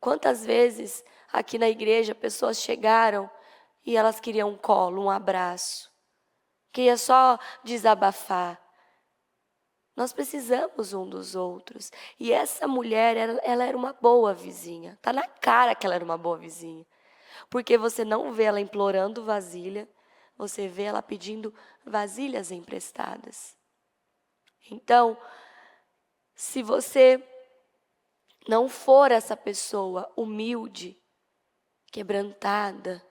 Quantas vezes aqui na igreja pessoas chegaram e elas queriam um colo, um abraço, queria só desabafar. Nós precisamos um dos outros. E essa mulher, ela era uma boa vizinha. Está na cara que ela era uma boa vizinha. Porque você não vê ela implorando vasilha, você vê ela pedindo vasilhas emprestadas. Então, se você não for essa pessoa humilde, quebrantada,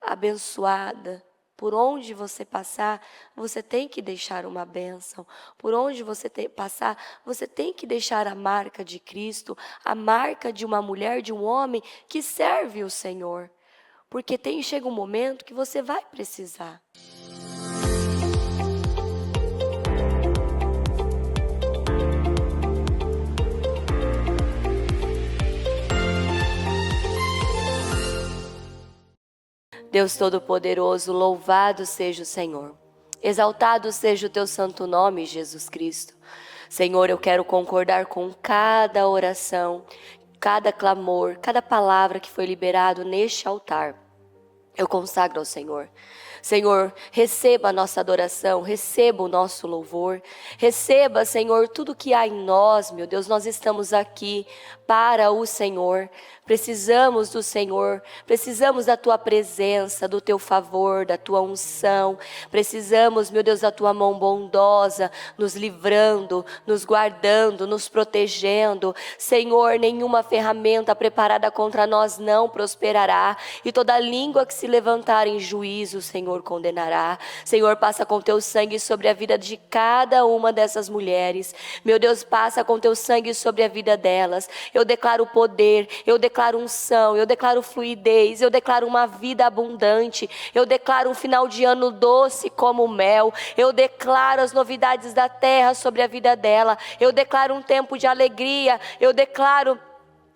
abençoada, por onde você passar, você tem que deixar uma bênção. Por onde você passar, você tem que deixar a marca de Cristo, a marca de uma mulher, de um homem que serve o Senhor. Porque chega um momento que você vai precisar. Deus Todo-Poderoso, louvado seja o Senhor. Exaltado seja o teu santo nome, Jesus Cristo. Senhor, eu quero concordar com cada oração, cada clamor, cada palavra que foi liberado neste altar. Eu consagro ao Senhor. Senhor, receba a nossa adoração, receba o nosso louvor, receba, Senhor, tudo que há em nós, meu Deus, nós estamos aqui para o Senhor, precisamos do Senhor, precisamos da Tua presença, do Teu favor, da Tua unção, precisamos, meu Deus, da Tua mão bondosa, nos livrando, nos guardando, nos protegendo. Senhor, nenhuma ferramenta preparada contra nós não prosperará, e toda língua que se levantar em juízo, Senhor, condenará. Senhor, passa com Teu sangue sobre a vida de cada uma dessas mulheres. Meu Deus, passa com Teu sangue sobre a vida delas. Eu declaro poder, eu declaro unção, eu declaro fluidez, eu declaro uma vida abundante, eu declaro um final de ano doce como mel, eu declaro as novidades da terra sobre a vida dela, eu declaro um tempo de alegria, eu declaro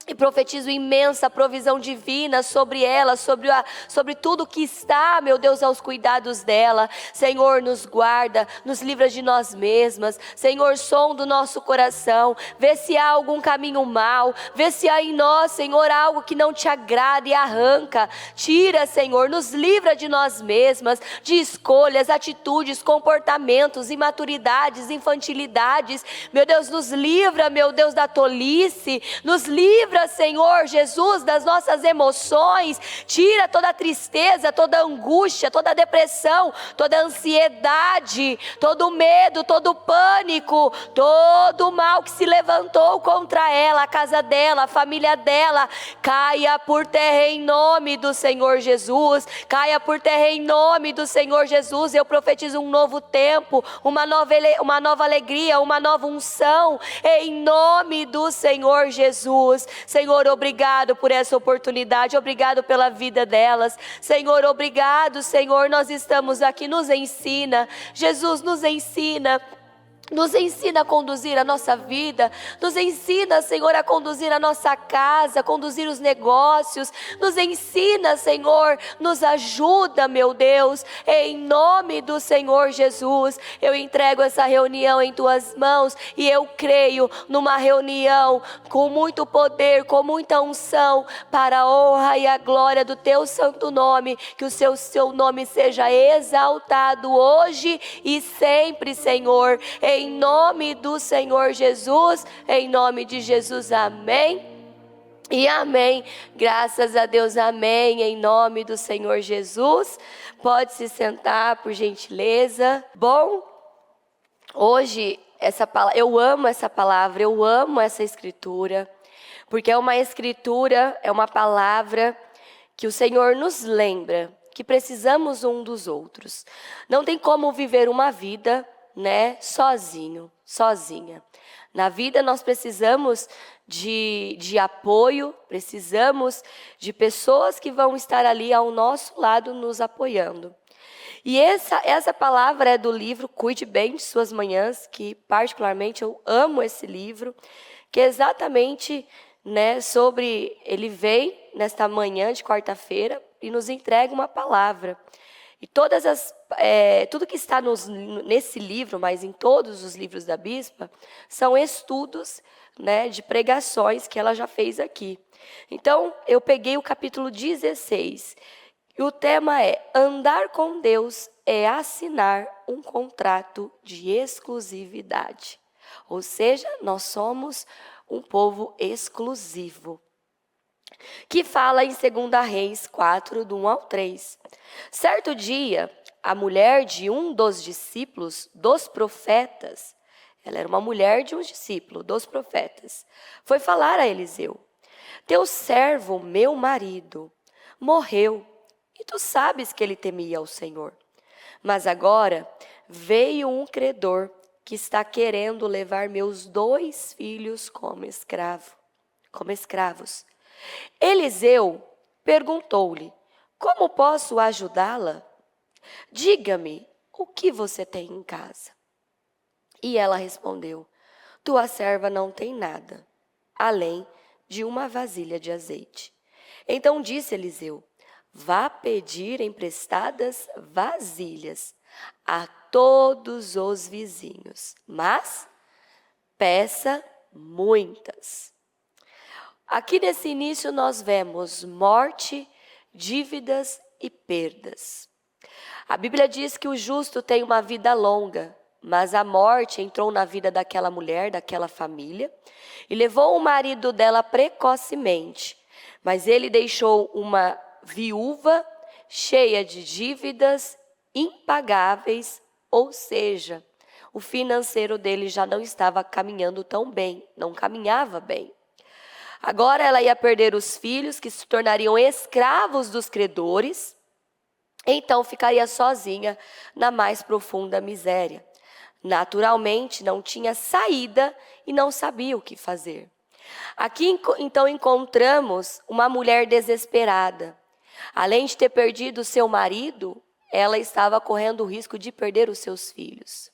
e profetizo imensa provisão divina sobre ela, sobre tudo que está, meu Deus, aos cuidados dela. Senhor, nos guarda, nos livra de nós mesmas. Senhor, sonda o nosso coração, vê se há algum caminho mau, vê se há em nós, Senhor, algo que não te agrada e arranca. Tira, Senhor, nos livra de nós mesmas, de escolhas, atitudes, comportamentos, imaturidades, infantilidades. Meu Deus, nos livra, meu Deus, da tolice, nos livra, Senhor Jesus, das nossas emoções. Tira toda a tristeza, toda a angústia, toda a depressão, toda a ansiedade, todo o medo, todo o pânico, todo o mal que se levantou contra ela, a casa dela, a família dela, caia por terra em nome do Senhor Jesus, caia por terra em nome do Senhor Jesus. Eu profetizo um novo tempo, uma nova alegria, uma nova unção, em nome do Senhor Jesus. Senhor, obrigado por essa oportunidade, obrigado pela vida delas. Senhor, obrigado, Senhor, nós estamos aqui, nos ensina, Jesus, nos ensina. Nos ensina a conduzir a nossa vida, nos ensina, Senhor, a conduzir a nossa casa, a conduzir os negócios, nos ensina, Senhor, nos ajuda, meu Deus, em nome do Senhor Jesus. Eu entrego essa reunião em Tuas mãos e eu creio numa reunião com muito poder, com muita unção, para a honra e a glória do Teu santo nome, que o seu nome seja exaltado hoje e sempre, Senhor, em nome do Senhor Jesus, em nome de Jesus, amém e amém. Graças a Deus, amém, em nome do Senhor Jesus. Pode se sentar, por gentileza. Bom, hoje eu amo essa palavra, eu amo essa escritura, porque é uma escritura, é uma palavra que o Senhor nos lembra que precisamos um dos outros. Não tem como viver uma vida, sozinha. Na vida nós precisamos de apoio, precisamos de pessoas que vão estar ali ao nosso lado nos apoiando. E essa palavra é do livro Cuide Bem de Suas Manhãs, que particularmente eu amo esse livro, que é exatamente, ele vem nesta manhã de quarta-feira e nos entrega uma palavra. E tudo que está nesse livro, mas em todos os livros da bispa, são estudos, né, de pregações que ela já fez aqui. Então, eu peguei o capítulo 16, e o tema é: andar com Deus é assinar um contrato de exclusividade. Ou seja, nós somos um povo exclusivo. Que fala em 2 Reis 4, do 1 ao 3. Certo dia, a mulher de um dos discípulos dos profetas, ela era uma mulher de um discípulo dos profetas, foi falar a Eliseu: teu servo, meu marido, morreu, e tu sabes que ele temia ao Senhor. Mas agora veio um credor que está querendo levar meus 2 filhos como escravos. Eliseu perguntou-lhe: como posso ajudá-la? Diga-me, o que você tem em casa? E ela respondeu: tua serva não tem nada, além de uma vasilha de azeite. Então disse Eliseu: vá pedir emprestadas vasilhas a todos os vizinhos, mas peça muitas. Aqui nesse início nós vemos morte, dívidas e perdas. A Bíblia diz que o justo tem uma vida longa, mas a morte entrou na vida daquela mulher, daquela família, e levou o marido dela precocemente. Mas ele deixou uma viúva cheia de dívidas impagáveis, ou seja, o financeiro dele já não estava caminhando tão bem, não caminhava bem. Agora ela ia perder os filhos, que se tornariam escravos dos credores, então ficaria sozinha na mais profunda miséria. Naturalmente, não tinha saída e não sabia o que fazer. Aqui, então, encontramos uma mulher desesperada. Além de ter perdido seu marido, ela estava correndo o risco de perder os seus filhos.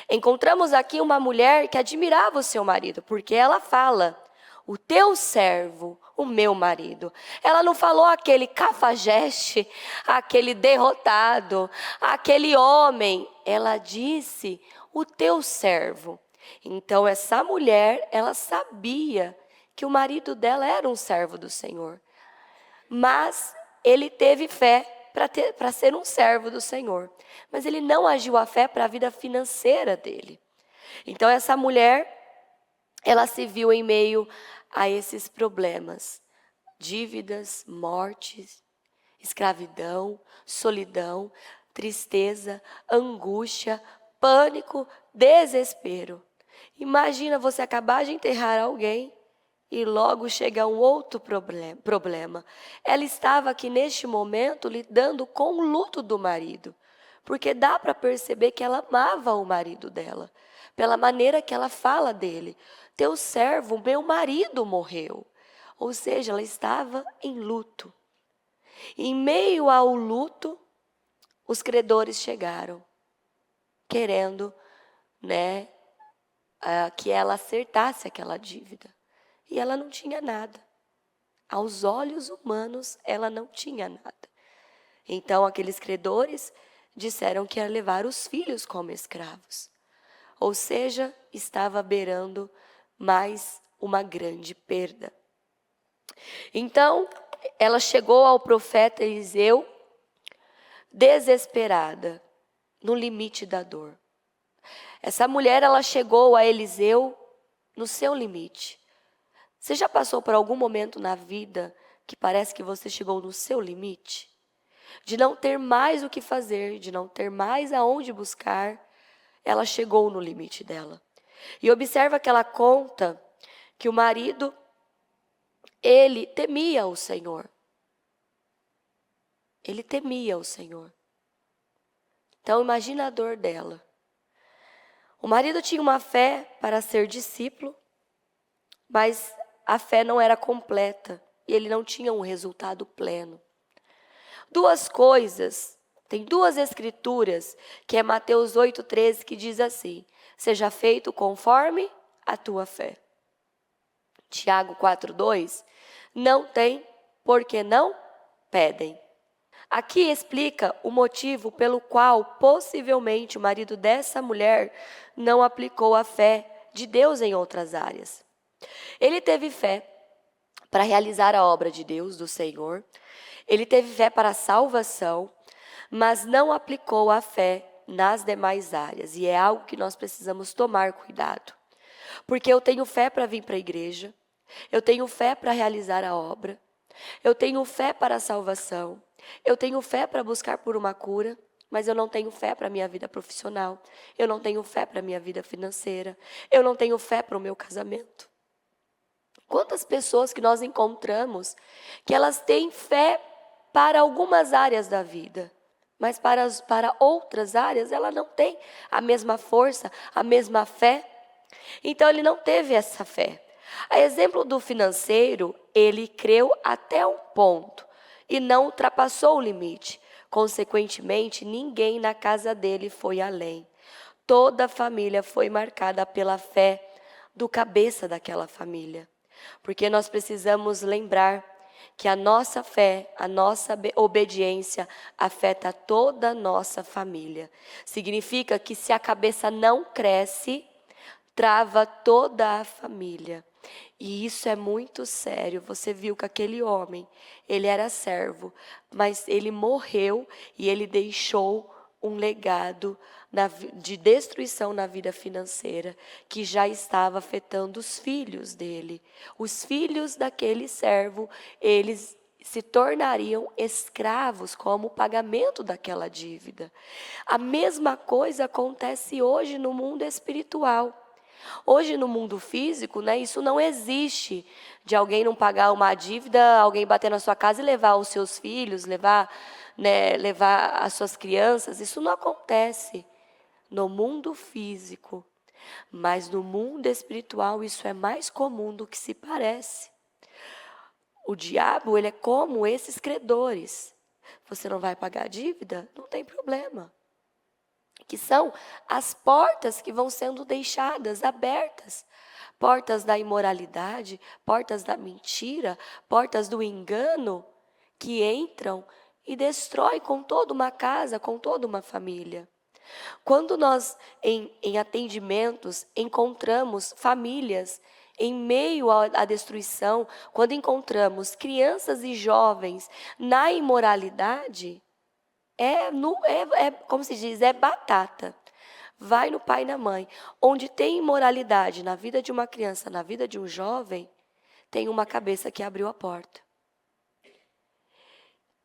Encontramos aqui uma mulher que admirava o seu marido, porque ela fala: o teu servo, o meu marido. Ela não falou aquele cafajeste, aquele derrotado, aquele homem. Ela disse: o teu servo. Então essa mulher, ela sabia que o marido dela era um servo do Senhor. Mas ele teve fé para ser um servo do Senhor. Mas ele não agiu a fé para a vida financeira dele. Então essa mulher, ela se viu em meio a esses problemas: dívidas, mortes, escravidão, solidão, tristeza, angústia, pânico, desespero. Imagina você acabar de enterrar alguém e logo chega um outro problema. Ela estava aqui neste momento lidando com o luto do marido, porque dá para perceber que ela amava o marido dela, pela maneira que ela fala dele: teu servo, meu marido, morreu. Ou seja, ela estava em luto. Em meio ao luto, os credores chegaram, querendo, que ela acertasse aquela dívida. E ela não tinha nada. Aos olhos humanos, ela não tinha nada. Então, aqueles credores disseram que ia levar os filhos como escravos. Ou seja, estava beirando mais uma grande perda. Então, ela chegou ao profeta Eliseu desesperada, no limite da dor. Essa mulher, ela chegou a Eliseu no seu limite. Você já passou por algum momento na vida que parece que você chegou no seu limite? De não ter mais o que fazer, de não ter mais aonde buscar, ela chegou no limite dela. E observa que ela conta que o marido, ele temia o Senhor. Ele temia o Senhor. Então imagina a dor dela. O marido tinha uma fé para ser discípulo, mas a fé não era completa e ele não tinha um resultado pleno. Duas coisas, tem duas escrituras, que é Mateus 8,13, que diz assim: seja feito conforme a tua fé. Tiago 4,2, não tem porque não pedem. Aqui explica o motivo pelo qual possivelmente o marido dessa mulher não aplicou a fé de Deus em outras áreas. Ele teve fé para realizar a obra de Deus, do Senhor. Ele teve fé para a salvação, mas não aplicou a fé nas demais áreas. E é algo que nós precisamos tomar cuidado. Porque eu tenho fé para vir para a igreja, eu tenho fé para realizar a obra, eu tenho fé para a salvação, eu tenho fé para buscar por uma cura, mas eu não tenho fé para a minha vida profissional, eu não tenho fé para a minha vida financeira, eu não tenho fé para o meu casamento. Quantas pessoas que nós encontramos que elas têm fé para algumas áreas da vida, mas para outras áreas ela não tem a mesma força, a mesma fé. Então ele não teve essa fé. A exemplo do financeiro, ele creu até um ponto e não ultrapassou o limite. Consequentemente, ninguém na casa dele foi além. Toda a família foi marcada pela fé do cabeça daquela família. Porque nós precisamos lembrar que a nossa fé, a nossa obediência afeta toda a nossa família. Significa que se a cabeça não cresce, trava toda a família. E isso é muito sério. Você viu que aquele homem, ele era servo, mas ele morreu e ele deixou um legado de destruição na vida financeira que já estava afetando os filhos dele. Os filhos daquele servo, eles se tornariam escravos como pagamento daquela dívida. A mesma coisa acontece hoje no mundo espiritual. Hoje no mundo físico, né, isso não existe, de alguém não pagar uma dívida, alguém bater na sua casa e levar os seus filhos, levar as suas crianças. Isso não acontece no mundo físico, mas no mundo espiritual isso é mais comum do que se parece. O diabo, ele é como esses credores. Você não vai pagar a dívida? Não tem problema. Que são as portas que vão sendo deixadas abertas. Portas da imoralidade, portas da mentira, portas do engano, que entram e destroem com toda uma casa, com toda uma família. Quando nós, em atendimentos, encontramos famílias em meio à destruição, quando encontramos crianças e jovens na imoralidade, como se diz, é batata. Vai no pai e na mãe. Onde tem imoralidade na vida de uma criança, na vida de um jovem, tem uma cabeça que abriu a porta.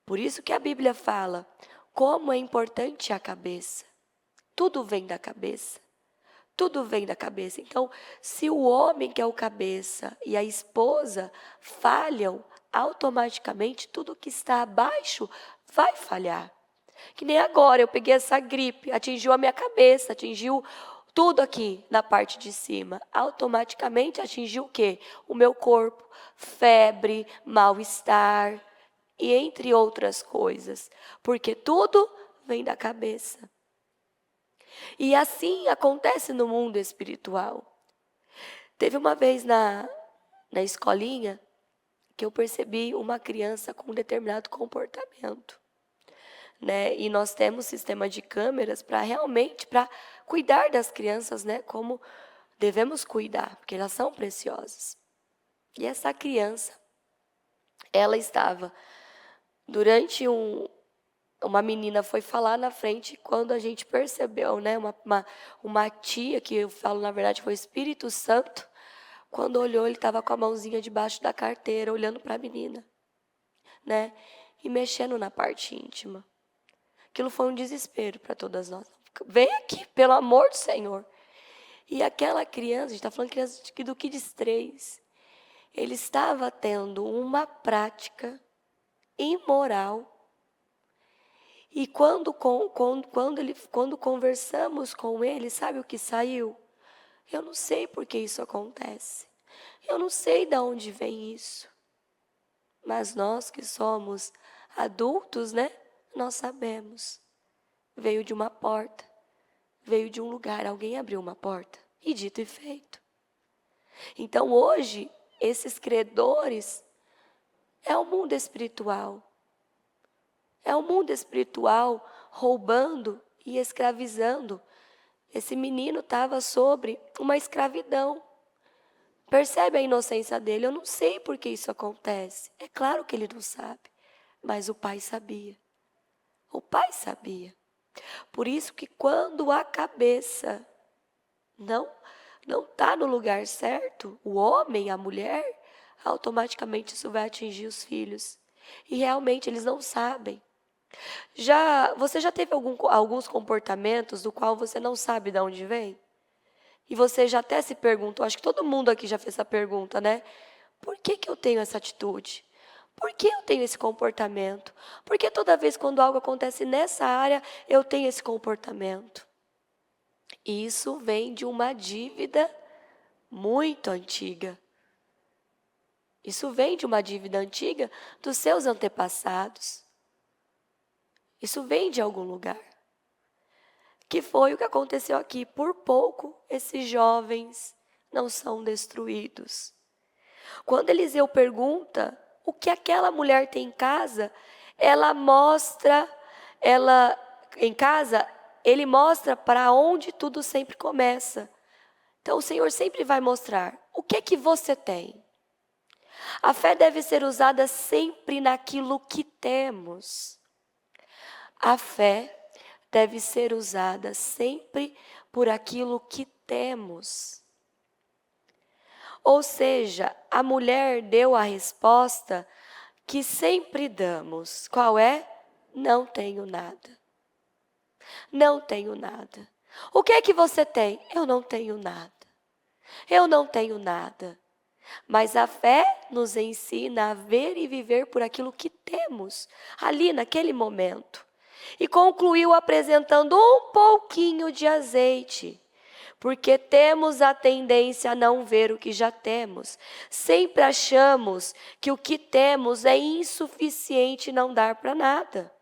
Por isso que a Bíblia fala como é importante a cabeça. Tudo vem da cabeça. Tudo vem da cabeça. Então, se o homem que é o cabeça e a esposa falham, automaticamente tudo que está abaixo vai falhar. Que nem agora, eu peguei essa gripe, atingiu a minha cabeça, atingiu tudo aqui na parte de cima. Automaticamente atingiu o quê? O meu corpo, febre, mal-estar e entre outras coisas. Porque tudo vem da cabeça. E assim acontece no mundo espiritual. Teve uma vez na escolinha que eu percebi uma criança com um determinado comportamento. Né? E nós temos sistema de câmeras para cuidar das crianças, né? Como devemos cuidar, porque elas são preciosas. E essa criança, ela estava uma menina foi falar na frente, quando a gente percebeu, né? Uma tia, que eu falo na verdade foi o Espírito Santo, quando olhou, ele estava com a mãozinha debaixo da carteira, olhando para a menina, né? E mexendo na parte íntima. Aquilo foi um desespero para todas nós. Vem aqui, pelo amor do Senhor. E aquela criança, a gente está falando de criança do Kids 3, ele estava tendo uma prática imoral. E quando conversamos com ele, sabe o que saiu? Eu não sei por que isso acontece. Eu não sei de onde vem isso. Mas nós que somos adultos, né? Nós sabemos. Veio de uma porta, veio de um lugar, alguém abriu uma porta. E dito e feito. Então hoje, esses credores é o mundo espiritual. É o mundo espiritual roubando e escravizando. Esse menino estava sobre uma escravidão. Percebe a inocência dele? Eu não sei por que isso acontece. É claro que ele não sabe, mas o pai sabia. O pai sabia. Por isso que quando a cabeça não está no lugar certo, o homem, a mulher, automaticamente isso vai atingir os filhos. E realmente eles não sabem. Você já teve alguns comportamentos do qual você não sabe de onde vem? E você já até se perguntou, acho que todo mundo aqui já fez essa pergunta, né? Por que eu tenho essa atitude? Por que eu tenho esse comportamento? Por que toda vez quando algo acontece nessa área, eu tenho esse comportamento? Isso vem de uma dívida muito antiga. Isso vem de uma dívida antiga dos seus antepassados. Isso vem de algum lugar. Que foi o que aconteceu aqui. Por pouco, esses jovens não são destruídos. Quando Eliseu pergunta o que aquela mulher tem em casa, ele mostra para onde tudo sempre começa. Então o Senhor sempre vai mostrar o que você tem. A fé deve ser usada sempre naquilo que temos. A fé deve ser usada sempre por aquilo que temos. Ou seja, a mulher deu a resposta que sempre damos. Qual é? Não tenho nada. Não tenho nada. O que é que você tem? Eu não tenho nada. Eu não tenho nada. Mas a fé nos ensina a ver e viver por aquilo que temos, ali naquele momento. E concluiu apresentando um pouquinho de azeite, porque temos a tendência a não ver o que já temos. Sempre achamos que o que temos é insuficiente e não dá para nada.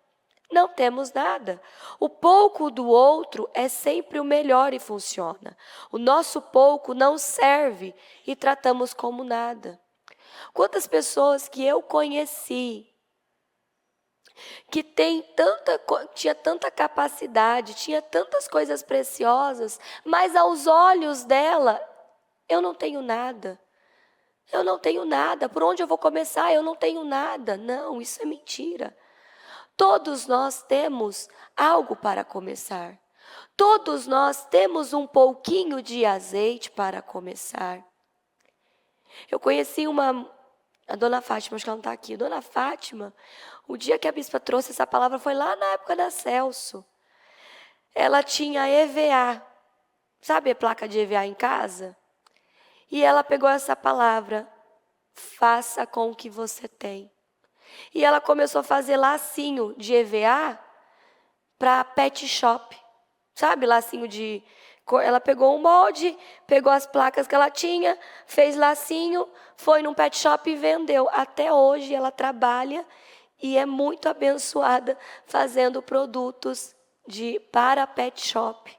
Não temos nada. O pouco do outro é sempre o melhor e funciona. O nosso pouco não serve e tratamos como nada. Quantas pessoas que eu conheci que tinha tanta capacidade, tinha tantas coisas preciosas, mas aos olhos dela, eu não tenho nada. Eu não tenho nada. Por onde eu vou começar? Eu não tenho nada. Não, isso é mentira. Todos nós temos algo para começar. Todos nós temos um pouquinho de azeite para começar. Eu conheci a Dona Fátima, acho que ela não está aqui. Dona Fátima, o dia que a bispa trouxe essa palavra foi lá na época da Celso. Ela tinha EVA, sabe a placa de EVA em casa? E ela pegou essa palavra, faça com o que você tem. E ela começou a fazer lacinho de EVA para pet shop. Sabe, lacinho de... Ela pegou um molde, pegou as placas que ela tinha, fez lacinho, foi num pet shop e vendeu. Até hoje ela trabalha e é muito abençoada fazendo produtos para pet shop.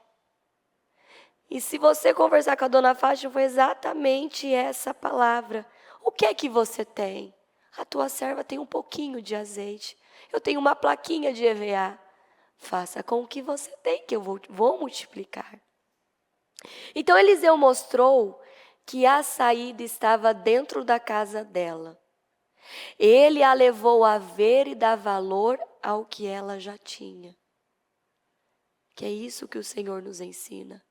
E se você conversar com a Dona Fátima, foi exatamente essa palavra. O que é que você tem? A tua serva tem um pouquinho de azeite. Eu tenho uma plaquinha de EVA. Faça com o que você tem, que eu vou multiplicar. Então Eliseu mostrou que a saída estava dentro da casa dela. Ele a levou a ver e dar valor ao que ela já tinha. Que é isso que o Senhor nos ensina.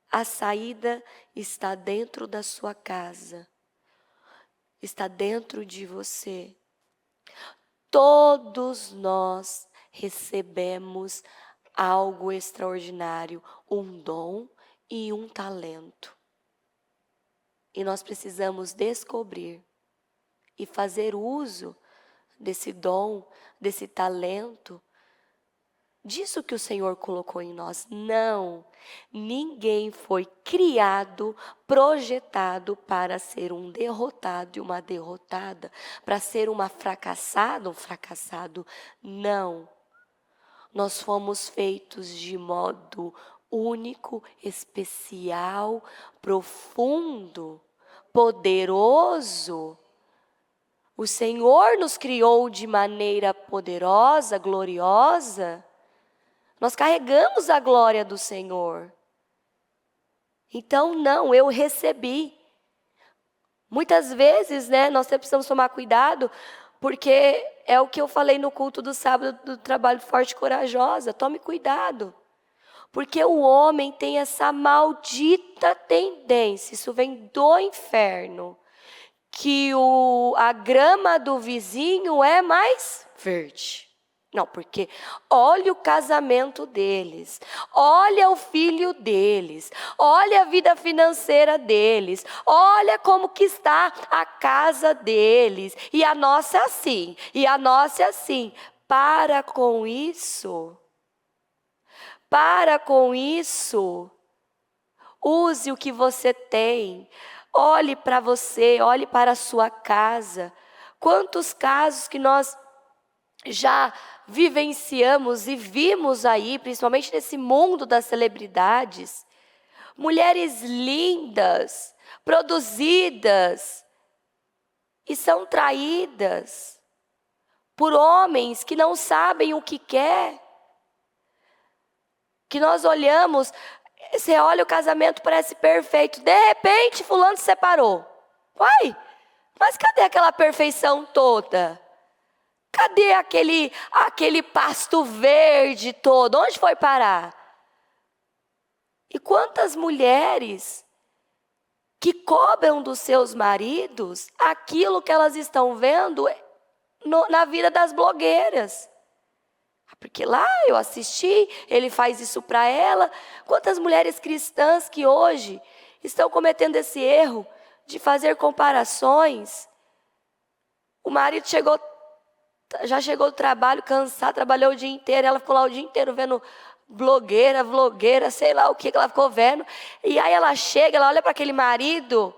A saída está dentro da sua casa. Está dentro de você. Todos nós recebemos algo extraordinário, um dom e um talento. E nós precisamos descobrir e fazer uso desse dom, desse talento, disso que o Senhor colocou em nós. Não, ninguém foi criado, projetado para ser um derrotado e uma derrotada, para ser uma fracassada, um fracassado. Não. Nós fomos feitos de modo único, especial, profundo, poderoso. O Senhor nos criou de maneira poderosa, gloriosa. Nós carregamos a glória do Senhor. Então, não, eu recebi. Muitas vezes, né, nós precisamos tomar cuidado, porque é o que eu falei no culto do sábado do trabalho forte e corajosa. Tome cuidado. Porque o homem tem essa maldita tendência, isso vem do inferno, que a grama do vizinho é mais verde. Não, porque olha o casamento deles, olha o filho deles, olha a vida financeira deles, olha como que está a casa deles, e a nossa é assim, e a nossa é assim. Para com isso. Para com isso. Use o que você tem. Olhe para você, olhe para a sua casa. Quantos casos que nós já vivenciamos e vimos aí, principalmente nesse mundo das celebridades, mulheres lindas, produzidas, e são traídas por homens que não sabem o que quer. Que nós olhamos, você olha o casamento, parece perfeito, de repente fulano se separou. Uai, mas cadê aquela perfeição toda? Cadê aquele pasto verde todo? Onde foi parar? E quantas mulheres que cobram dos seus maridos aquilo que elas estão vendo na vida das blogueiras. Porque lá eu assisti, ele faz isso para ela. Quantas mulheres cristãs que hoje estão cometendo esse erro de fazer comparações. O marido já chegou do trabalho cansado, trabalhou o dia inteiro, ela ficou lá o dia inteiro vendo blogueira, vlogueira, sei lá o que ela ficou vendo. E aí ela chega, ela olha para aquele marido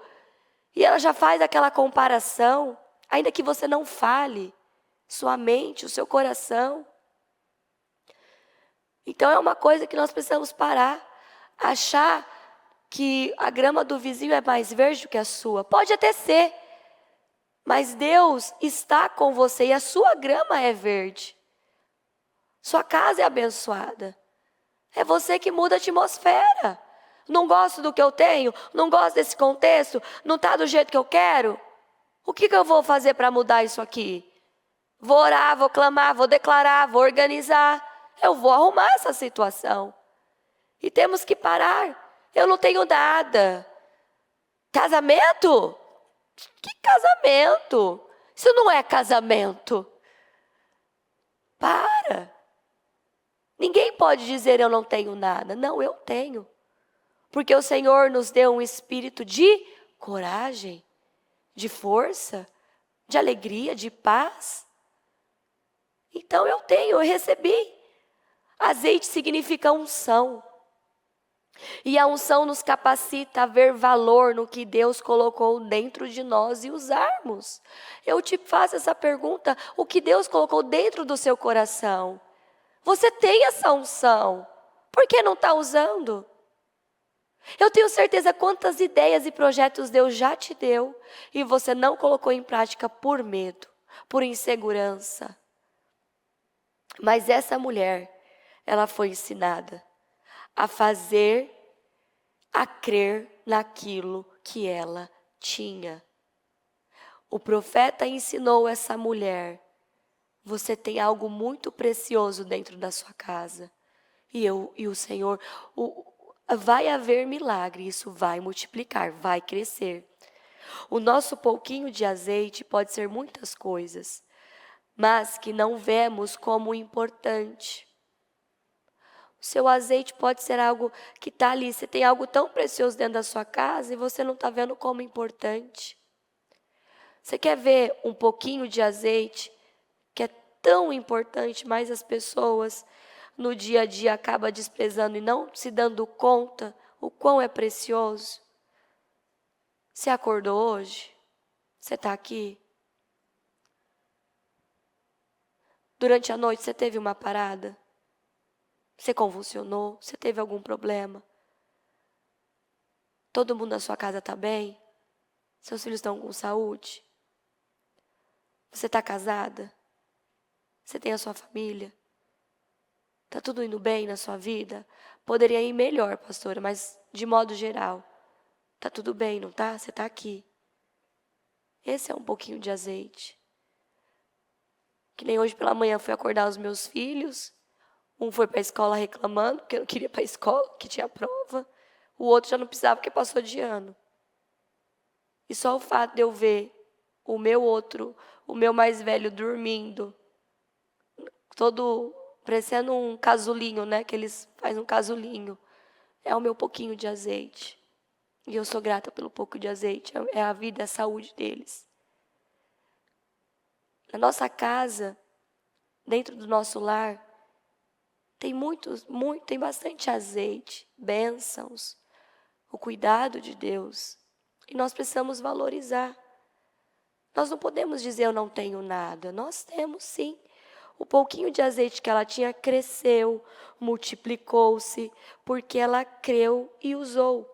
e ela já faz aquela comparação, ainda que você não fale, sua mente, o seu coração. Então é uma coisa que nós precisamos parar. Achar que a grama do vizinho é mais verde do que a sua. Pode até ser. Mas Deus está com você e a sua grama é verde. Sua casa é abençoada. É você que muda a atmosfera. Não gosto do que eu tenho? Não gosto desse contexto? Não está do jeito que eu quero? O que eu vou fazer para mudar isso aqui? Vou orar, vou clamar, vou declarar, vou organizar. Eu vou arrumar essa situação. E temos que parar. Eu não tenho nada. Casamento? Que casamento? Isso não é casamento. Para. Ninguém pode dizer eu não tenho nada. Não, eu tenho. Porque o Senhor nos deu um espírito de coragem, de força, de alegria, de paz. Então eu tenho, eu recebi. Azeite significa unção. E a unção nos capacita a ver valor no que Deus colocou dentro de nós e usarmos. Eu te faço essa pergunta: o que Deus colocou dentro do seu coração? Você tem essa unção, por que não está usando? Eu tenho certeza quantas ideias e projetos Deus já te deu e você não colocou em prática por medo, por insegurança. Mas essa mulher, ela foi ensinada a fazer, a crer naquilo que ela tinha. O profeta ensinou essa mulher: você tem algo muito precioso dentro da sua casa. E o Senhor, vai haver milagre, isso vai multiplicar, vai crescer. O nosso pouquinho de azeite pode ser muitas coisas, mas que não vemos como importante. O seu azeite pode ser algo que está ali. Você tem algo tão precioso dentro da sua casa e você não está vendo como importante. Você quer ver um pouquinho de azeite que é tão importante, mas as pessoas no dia a dia acabam desprezando e não se dando conta o quão é precioso? Você acordou hoje? Você está aqui? Durante a noite você teve uma parada? Você convulsionou? Você teve algum problema? Todo mundo na sua casa está bem? Seus filhos estão com saúde? Você está casada? Você tem a sua família? Está tudo indo bem na sua vida? Poderia ir melhor, pastora, mas de modo geral, está tudo bem, não está? Você está aqui. Esse é um pouquinho de azeite. Que nem hoje pela manhã fui acordar os meus filhos. Um foi para a escola reclamando, porque não queria ir para a escola, que tinha prova. O outro já não precisava, porque passou de ano. E só o fato de eu ver o meu mais velho dormindo, todo parecendo um casulinho, né? Que eles fazem um casulinho. É o meu pouquinho de azeite. E eu sou grata pelo pouco de azeite. É a vida, é a saúde deles. Na nossa casa, dentro do nosso lar, tem bastante azeite, bênçãos, o cuidado de Deus. E nós precisamos valorizar. Nós não podemos dizer eu não tenho nada. Nós temos sim. O pouquinho de azeite que ela tinha cresceu, multiplicou-se, porque ela creu e usou.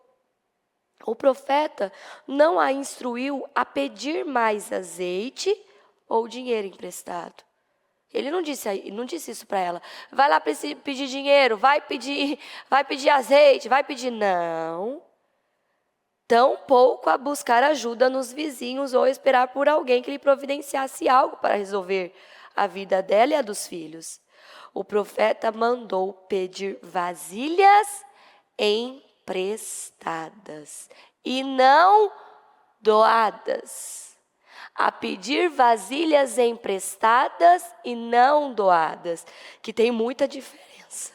O profeta não a instruiu a pedir mais azeite ou dinheiro emprestado. Ele não disse isso para ela. Vai lá pedir dinheiro, vai pedir azeite, vai pedir. Não. Tampouco a buscar ajuda nos vizinhos ou esperar por alguém que lhe providenciasse algo para resolver a vida dela e a dos filhos. O profeta mandou pedir vasilhas emprestadas e não doadas. A pedir vasilhas emprestadas e não doadas, que tem muita diferença.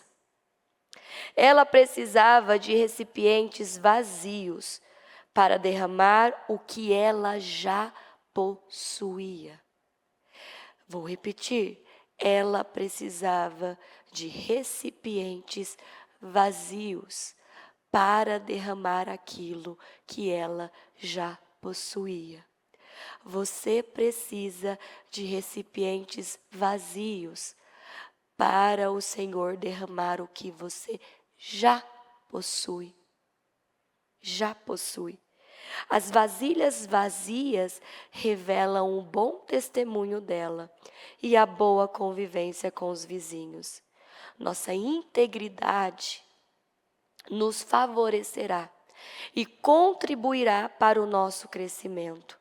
Ela precisava de recipientes vazios para derramar o que ela já possuía. Vou repetir, ela precisava de recipientes vazios para derramar aquilo que ela já possuía. Você precisa de recipientes vazios para o Senhor derramar o que você já possui. Já possui. As vasilhas vazias revelam um bom testemunho dela e a boa convivência com os vizinhos. Nossa integridade nos favorecerá e contribuirá para o nosso crescimento.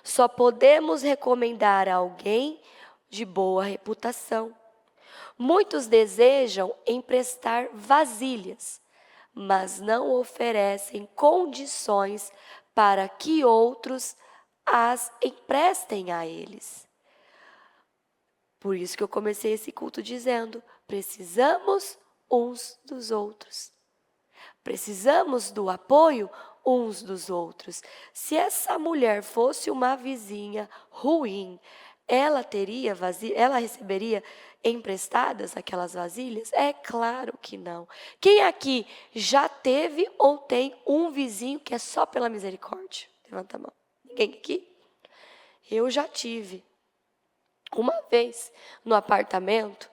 Só podemos recomendar a alguém de boa reputação. Muitos desejam emprestar vasilhas, mas não oferecem condições para que outros as emprestem a eles. Por isso que eu comecei esse culto dizendo: precisamos uns dos outros. Precisamos do apoio uns dos outros. Se essa mulher fosse uma vizinha ruim, ela receberia emprestadas aquelas vasilhas? É claro que não. Quem aqui já teve ou tem um vizinho que é só pela misericórdia? Levanta a mão. Ninguém aqui? Eu já tive. Uma vez no apartamento,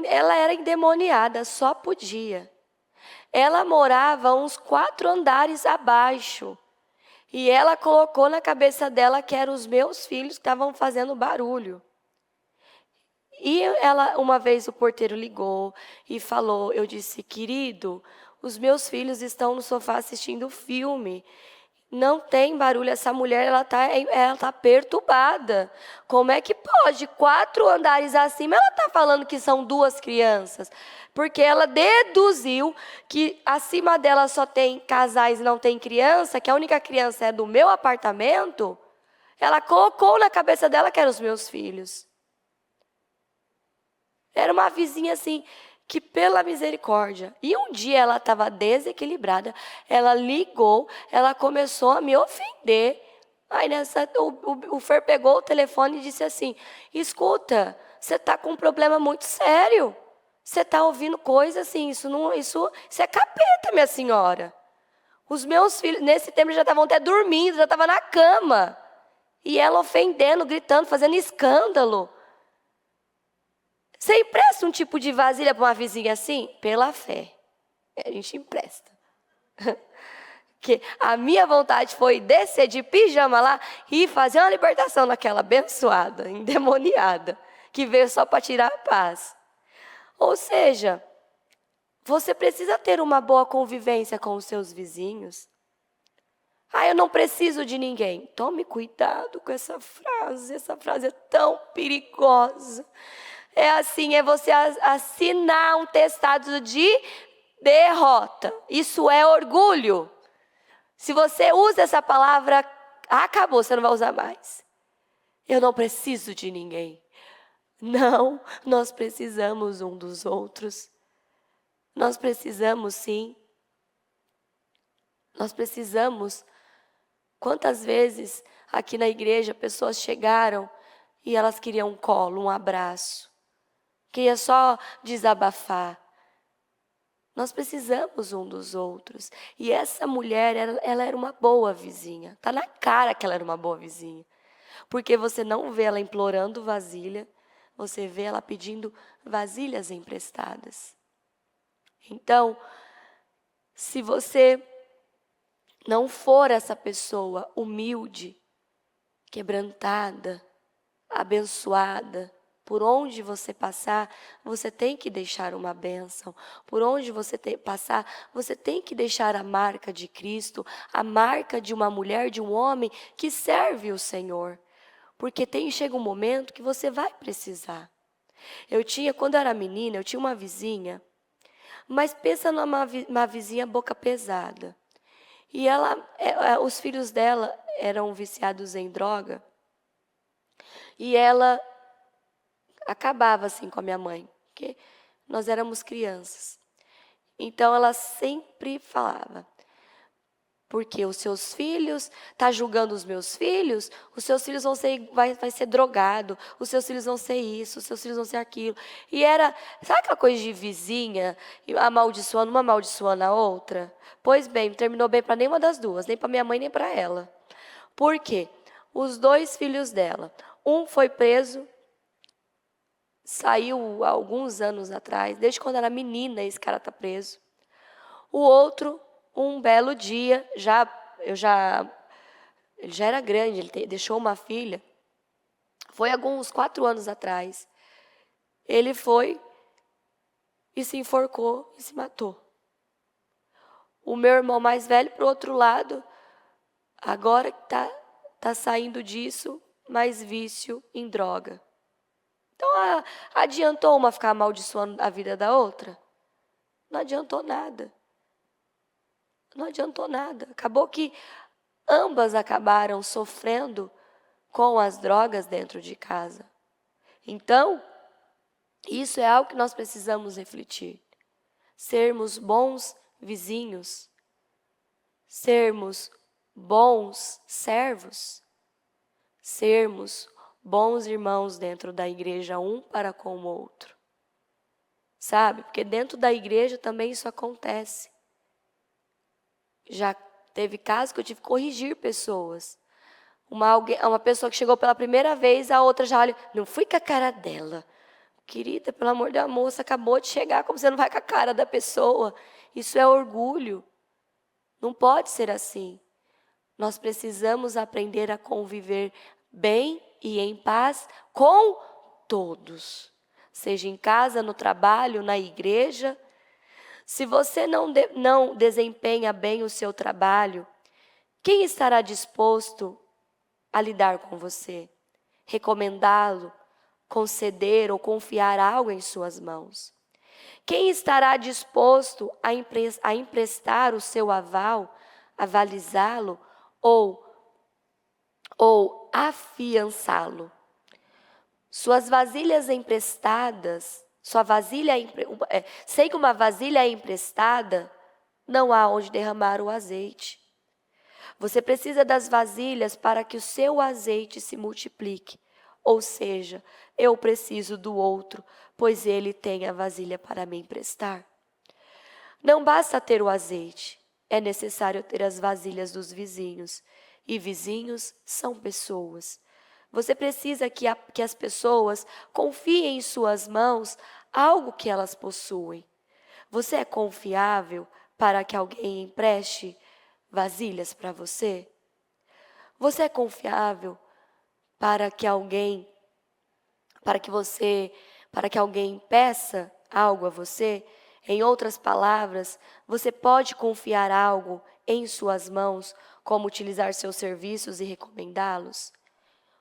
ela era endemoniada, só podia. Ela morava uns 4 andares abaixo. E ela colocou na cabeça dela que eram os meus filhos que estavam fazendo barulho. E uma vez o porteiro ligou e falou, eu disse: querido, os meus filhos estão no sofá assistindo filme. Não tem barulho, essa mulher ela tá perturbada. Como é que pode? 4 andares acima, ela está falando que são 2 crianças. Porque ela deduziu que acima dela só tem casais e não tem criança, que a única criança é do meu apartamento. Ela colocou na cabeça dela que eram os meus filhos. Era uma vizinha assim, que pela misericórdia. E um dia ela estava desequilibrada, ela ligou, ela começou a me ofender. Aí o Fer pegou o telefone e disse assim: escuta, você está com um problema muito sério. Você está ouvindo coisa assim, isso é capeta, minha senhora. Os meus filhos, nesse tempo, já estavam até dormindo, já estavam na cama. E ela ofendendo, gritando, fazendo escândalo. Você empresta um tipo de vasilha para uma vizinha assim? Pela fé. A gente empresta. Que a minha vontade foi descer de pijama lá e fazer uma libertação naquela abençoada, endemoniada, que veio só para tirar a paz. Ou seja, você precisa ter uma boa convivência com os seus vizinhos. Ah, eu não preciso de ninguém. Tome cuidado com essa frase é tão perigosa. É assim, é você assinar um testado de derrota. Isso é orgulho. Se você usa essa palavra, acabou, você não vai usar mais. Eu não preciso de ninguém. Não, nós precisamos um dos outros. Nós precisamos sim. Nós precisamos. Quantas vezes aqui na igreja pessoas chegaram e elas queriam um colo, um abraço. Queria só desabafar. Nós precisamos um dos outros. E essa mulher, ela era uma boa vizinha. Está na cara que ela era uma boa vizinha. Porque você não vê ela implorando vasilha, você vê ela pedindo vasilhas emprestadas. Então, se você não for essa pessoa humilde, quebrantada, abençoada, por onde você passar, você tem que deixar uma bênção. Por onde você passar, você tem que deixar a marca de Cristo, a marca de uma mulher, de um homem que serve o Senhor. Porque chega um momento que você vai precisar. Quando eu era menina, eu tinha uma vizinha, mas pensa numa vizinha boca pesada. E os filhos dela eram viciados em droga. E ela acabava assim com a minha mãe, porque nós éramos crianças. Então ela sempre falava, porque os seus filhos, tá julgando os meus filhos, os seus filhos vai ser drogado, os seus filhos vão ser isso, os seus filhos vão ser aquilo. E sabe aquela coisa de vizinha, amaldiçoando uma amaldiçoando a outra? Pois bem, não terminou bem para nenhuma das duas, nem para minha mãe, nem para ela. Por quê? Os dois filhos dela, um foi preso, saiu há alguns anos atrás, desde quando era menina esse cara está preso. O outro, um belo dia, ele já era grande, ele deixou uma filha, foi alguns 4 anos atrás. Ele foi e se enforcou e se matou. O meu irmão mais velho, para o outro lado, agora tá saindo disso, mais vício em droga. Então, adiantou uma ficar amaldiçoando a vida da outra? Não adiantou nada. Não adiantou nada. Acabou que ambas acabaram sofrendo com as drogas dentro de casa. Então, isso é algo que nós precisamos refletir. Sermos bons vizinhos. Sermos bons servos. Sermos bons irmãos dentro da igreja, um para com o outro. Sabe? Porque dentro da igreja também isso acontece. Já teve casos que eu tive que corrigir pessoas. Uma pessoa que chegou pela primeira vez, a outra já olha, não fui com a cara dela. Querida, pelo amor da moça, acabou de chegar, como você não vai com a cara da pessoa? Isso é orgulho. Não pode ser assim. Nós precisamos aprender a conviver bem e em paz com todos. Seja em casa, no trabalho, na igreja. Se você não desempenha bem o seu trabalho, quem estará disposto a lidar com você? Recomendá-lo, conceder ou confiar algo em suas mãos? Quem estará disposto a emprestar o seu aval, avalizá-lo ou afiançá-lo? Suas vasilhas emprestadas, sei que uma vasilha emprestada, não há onde derramar o azeite. Você precisa das vasilhas para que o seu azeite se multiplique. Ou seja, eu preciso do outro, pois ele tem a vasilha para me emprestar. Não basta ter o azeite, é necessário ter as vasilhas dos vizinhos. E vizinhos são pessoas. Você precisa que as pessoas confiem em suas mãos algo que elas possuem. Você é confiável para que alguém empreste vasilhas para você? Você é confiável para que alguém peça algo a você? Em outras palavras, você pode confiar algo em suas mãos como utilizar seus serviços e recomendá-los?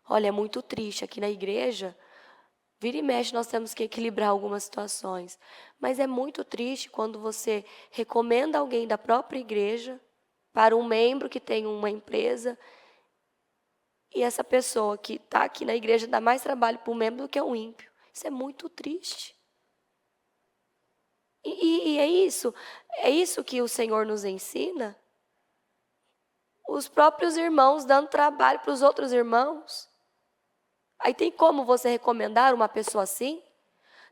Olha, é muito triste aqui na igreja. Vira e mexe, nós temos que equilibrar algumas situações. Mas é muito triste quando você recomenda alguém da própria igreja para um membro que tem uma empresa e essa pessoa que está aqui na igreja dá mais trabalho para um membro do que um ímpio. Isso é muito triste. E é isso que o Senhor nos ensina. Os próprios irmãos dando trabalho para os outros irmãos. Aí tem como você recomendar uma pessoa assim?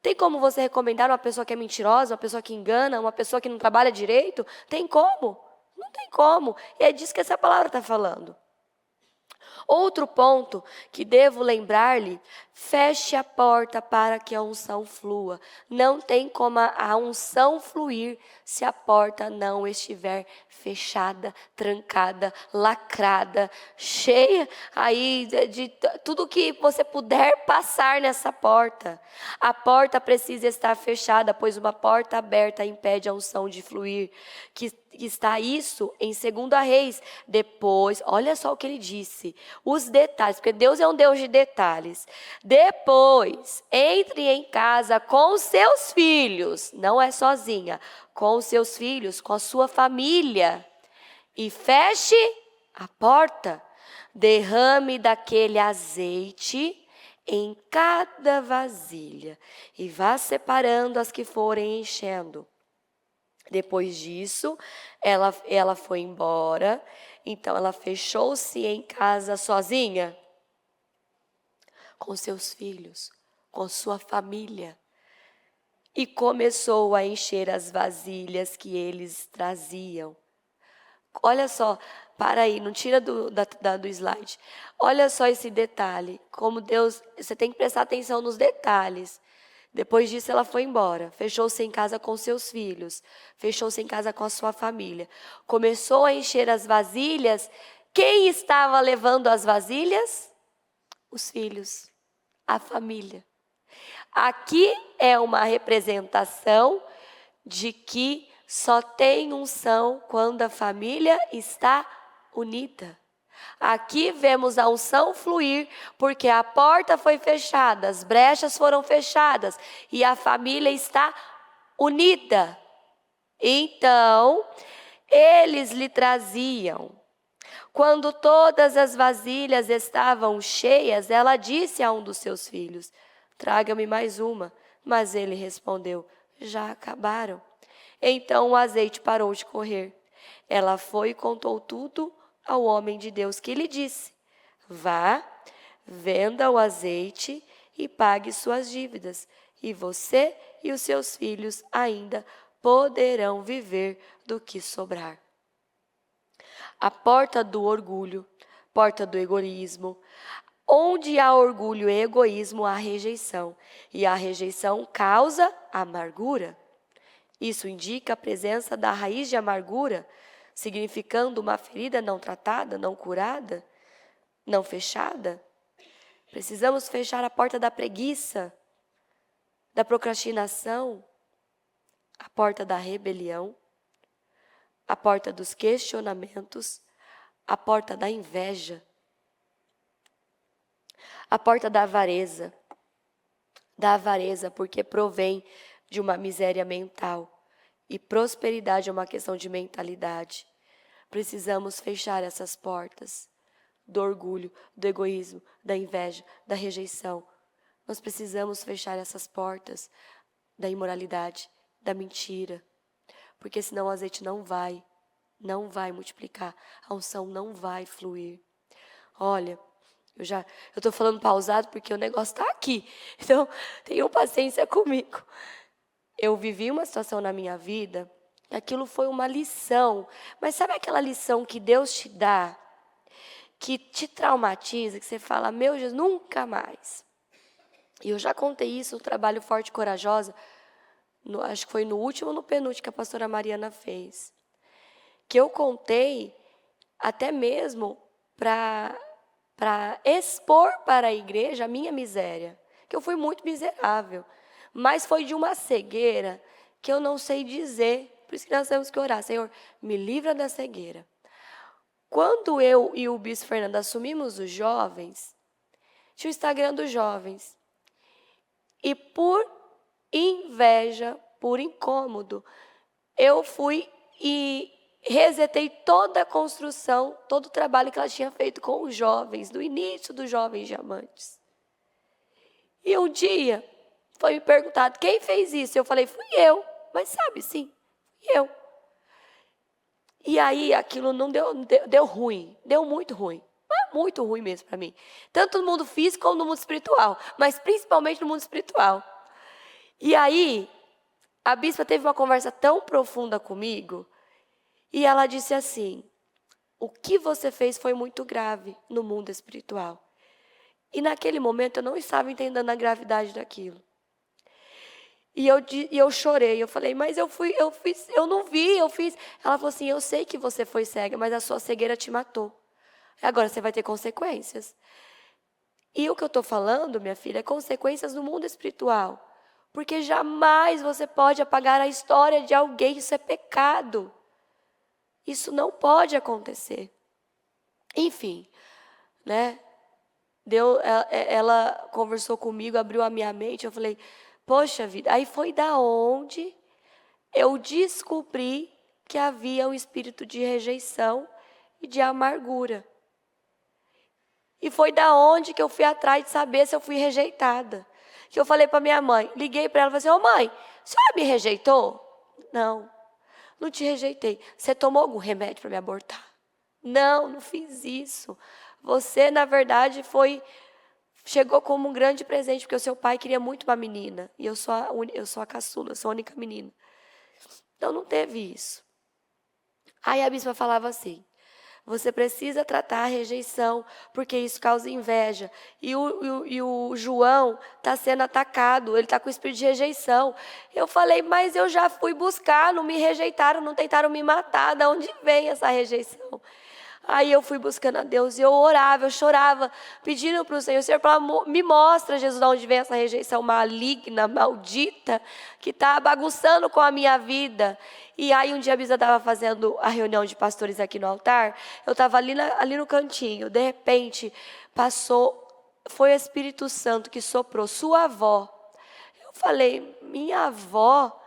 Tem como você recomendar uma pessoa que é mentirosa, uma pessoa que engana, uma pessoa que não trabalha direito? Tem como? Não tem como. E é disso que essa palavra está falando. Outro ponto que devo lembrar-lhe: feche a porta para que a unção flua. Não tem como a unção fluir se a porta não estiver fechada, trancada, lacrada, cheia aí de tudo que você puder passar nessa porta. A porta precisa estar fechada, pois uma porta aberta impede a unção de fluir. Que está isso em 2 Reis. Depois, olha só o que ele disse. Os detalhes, porque Deus é um Deus de detalhes. Depois, entre em casa com seus filhos, não é sozinha, com os seus filhos, com a sua família, e feche a porta. Derrame daquele azeite em cada vasilha e vá separando as que forem enchendo. Depois disso, ela foi embora, então ela fechou-se em casa sozinha, com seus filhos, com sua família, e começou a encher as vasilhas que eles traziam. Olha só, para aí, não tira do slide. Olha só esse detalhe, como Deus, você tem que prestar atenção nos detalhes. Depois disso, ela foi embora, fechou-se em casa com seus filhos, fechou-se em casa com a sua família. Começou a encher as vasilhas. Quem estava levando as vasilhas? Os filhos, a família. Aqui é uma representação de que só tem unção quando a família está unida. Aqui vemos a unção fluir, porque a porta foi fechada, as brechas foram fechadas e a família está unida. Então, eles lhe traziam. Quando todas as vasilhas estavam cheias, ela disse a um dos seus filhos: traga-me mais uma. Mas ele respondeu: já acabaram. Então o azeite parou de correr. Ela foi e contou tudo ao homem de Deus, que lhe disse: vá, venda o azeite e pague suas dívidas, e você e os seus filhos ainda poderão viver do que sobrar. A porta do orgulho, porta do egoísmo. Onde há orgulho e egoísmo, há rejeição, e a rejeição causa amargura. Isso indica a presença da raiz de amargura, significando uma ferida não tratada, não curada, não fechada. Precisamos fechar a porta da preguiça, da procrastinação, a porta da rebelião, a porta dos questionamentos, a porta da inveja, a porta da avareza porque provém de uma miséria mental, e prosperidade é uma questão de mentalidade. Precisamos fechar essas portas do orgulho, do egoísmo, da inveja, da rejeição. Nós precisamos fechar essas portas da imoralidade, da mentira, porque senão o azeite não vai multiplicar, a unção não vai fluir. Olha, eu estou falando pausado porque o negócio está aqui, então tenham paciência comigo. Eu vivi uma situação na minha vida, aquilo foi uma lição, mas sabe aquela lição que Deus te dá, que te traumatiza, que você fala: meu Jesus, nunca mais. E eu já contei isso no trabalho Forte e Corajosa, acho que foi no último ou no penúltimo que a pastora Mariana fez, que eu contei até mesmo para expor para a igreja a minha miséria, que eu fui muito miserável, mas foi de uma cegueira que eu não sei dizer. Por isso que nós temos que orar. Senhor, me livra da cegueira. Quando eu e o Bispo Fernando assumimos os jovens, tinha o Instagram dos jovens. E por inveja, por incômodo, eu fui e resetei toda a construção, todo o trabalho que ela tinha feito com os jovens, do início dos Jovens Diamantes. E um dia foi me perguntado, quem fez isso? Eu falei, fui eu. Mas sabe, sim, fui eu. E aí aquilo não deu ruim, deu muito ruim. Mas muito ruim mesmo para mim. Tanto no mundo físico como no mundo espiritual, mas principalmente no mundo espiritual. E aí, a bispa teve uma conversa tão profunda comigo, e ela disse assim, o que você fez foi muito grave no mundo espiritual. E naquele momento eu não estava entendendo a gravidade daquilo. E eu chorei, eu falei, mas eu não vi, eu fiz. Ela falou assim, eu sei que você foi cega, mas a sua cegueira te matou. Agora você vai ter consequências. E o que eu estou falando, minha filha, é consequências no mundo espiritual. Porque jamais você pode apagar a história de alguém, isso é pecado. Isso não pode acontecer. Enfim, né? Ela conversou comigo, abriu a minha mente, eu falei, poxa vida, aí foi da onde eu descobri que havia um espírito de rejeição e de amargura. E foi da onde que eu fui atrás de saber se eu fui rejeitada. Que eu falei para minha mãe, liguei para ela e falei assim, ô mãe, a senhora me rejeitou? Não, não te rejeitei. Você tomou algum remédio para me abortar? Não, não fiz isso. Você, na verdade, chegou como um grande presente, porque o seu pai queria muito uma menina. E eu sou a caçula, eu sou a única menina. Então não teve isso. Aí a bispa falava assim, você precisa tratar a rejeição, porque isso causa inveja. E o João está sendo atacado, ele está com o espírito de rejeição. Eu falei, mas eu já fui buscar, não me rejeitaram, não tentaram me matar. De onde vem essa rejeição? Aí eu fui buscando a Deus e eu orava, eu chorava, pedindo para o Senhor, me mostra, Jesus, de onde vem essa rejeição maligna, maldita, que está bagunçando com a minha vida. E aí um dia a Bisa estava fazendo a reunião de pastores aqui no altar, eu estava ali no cantinho, de repente foi o Espírito Santo que soprou, sua avó. Eu falei, minha avó?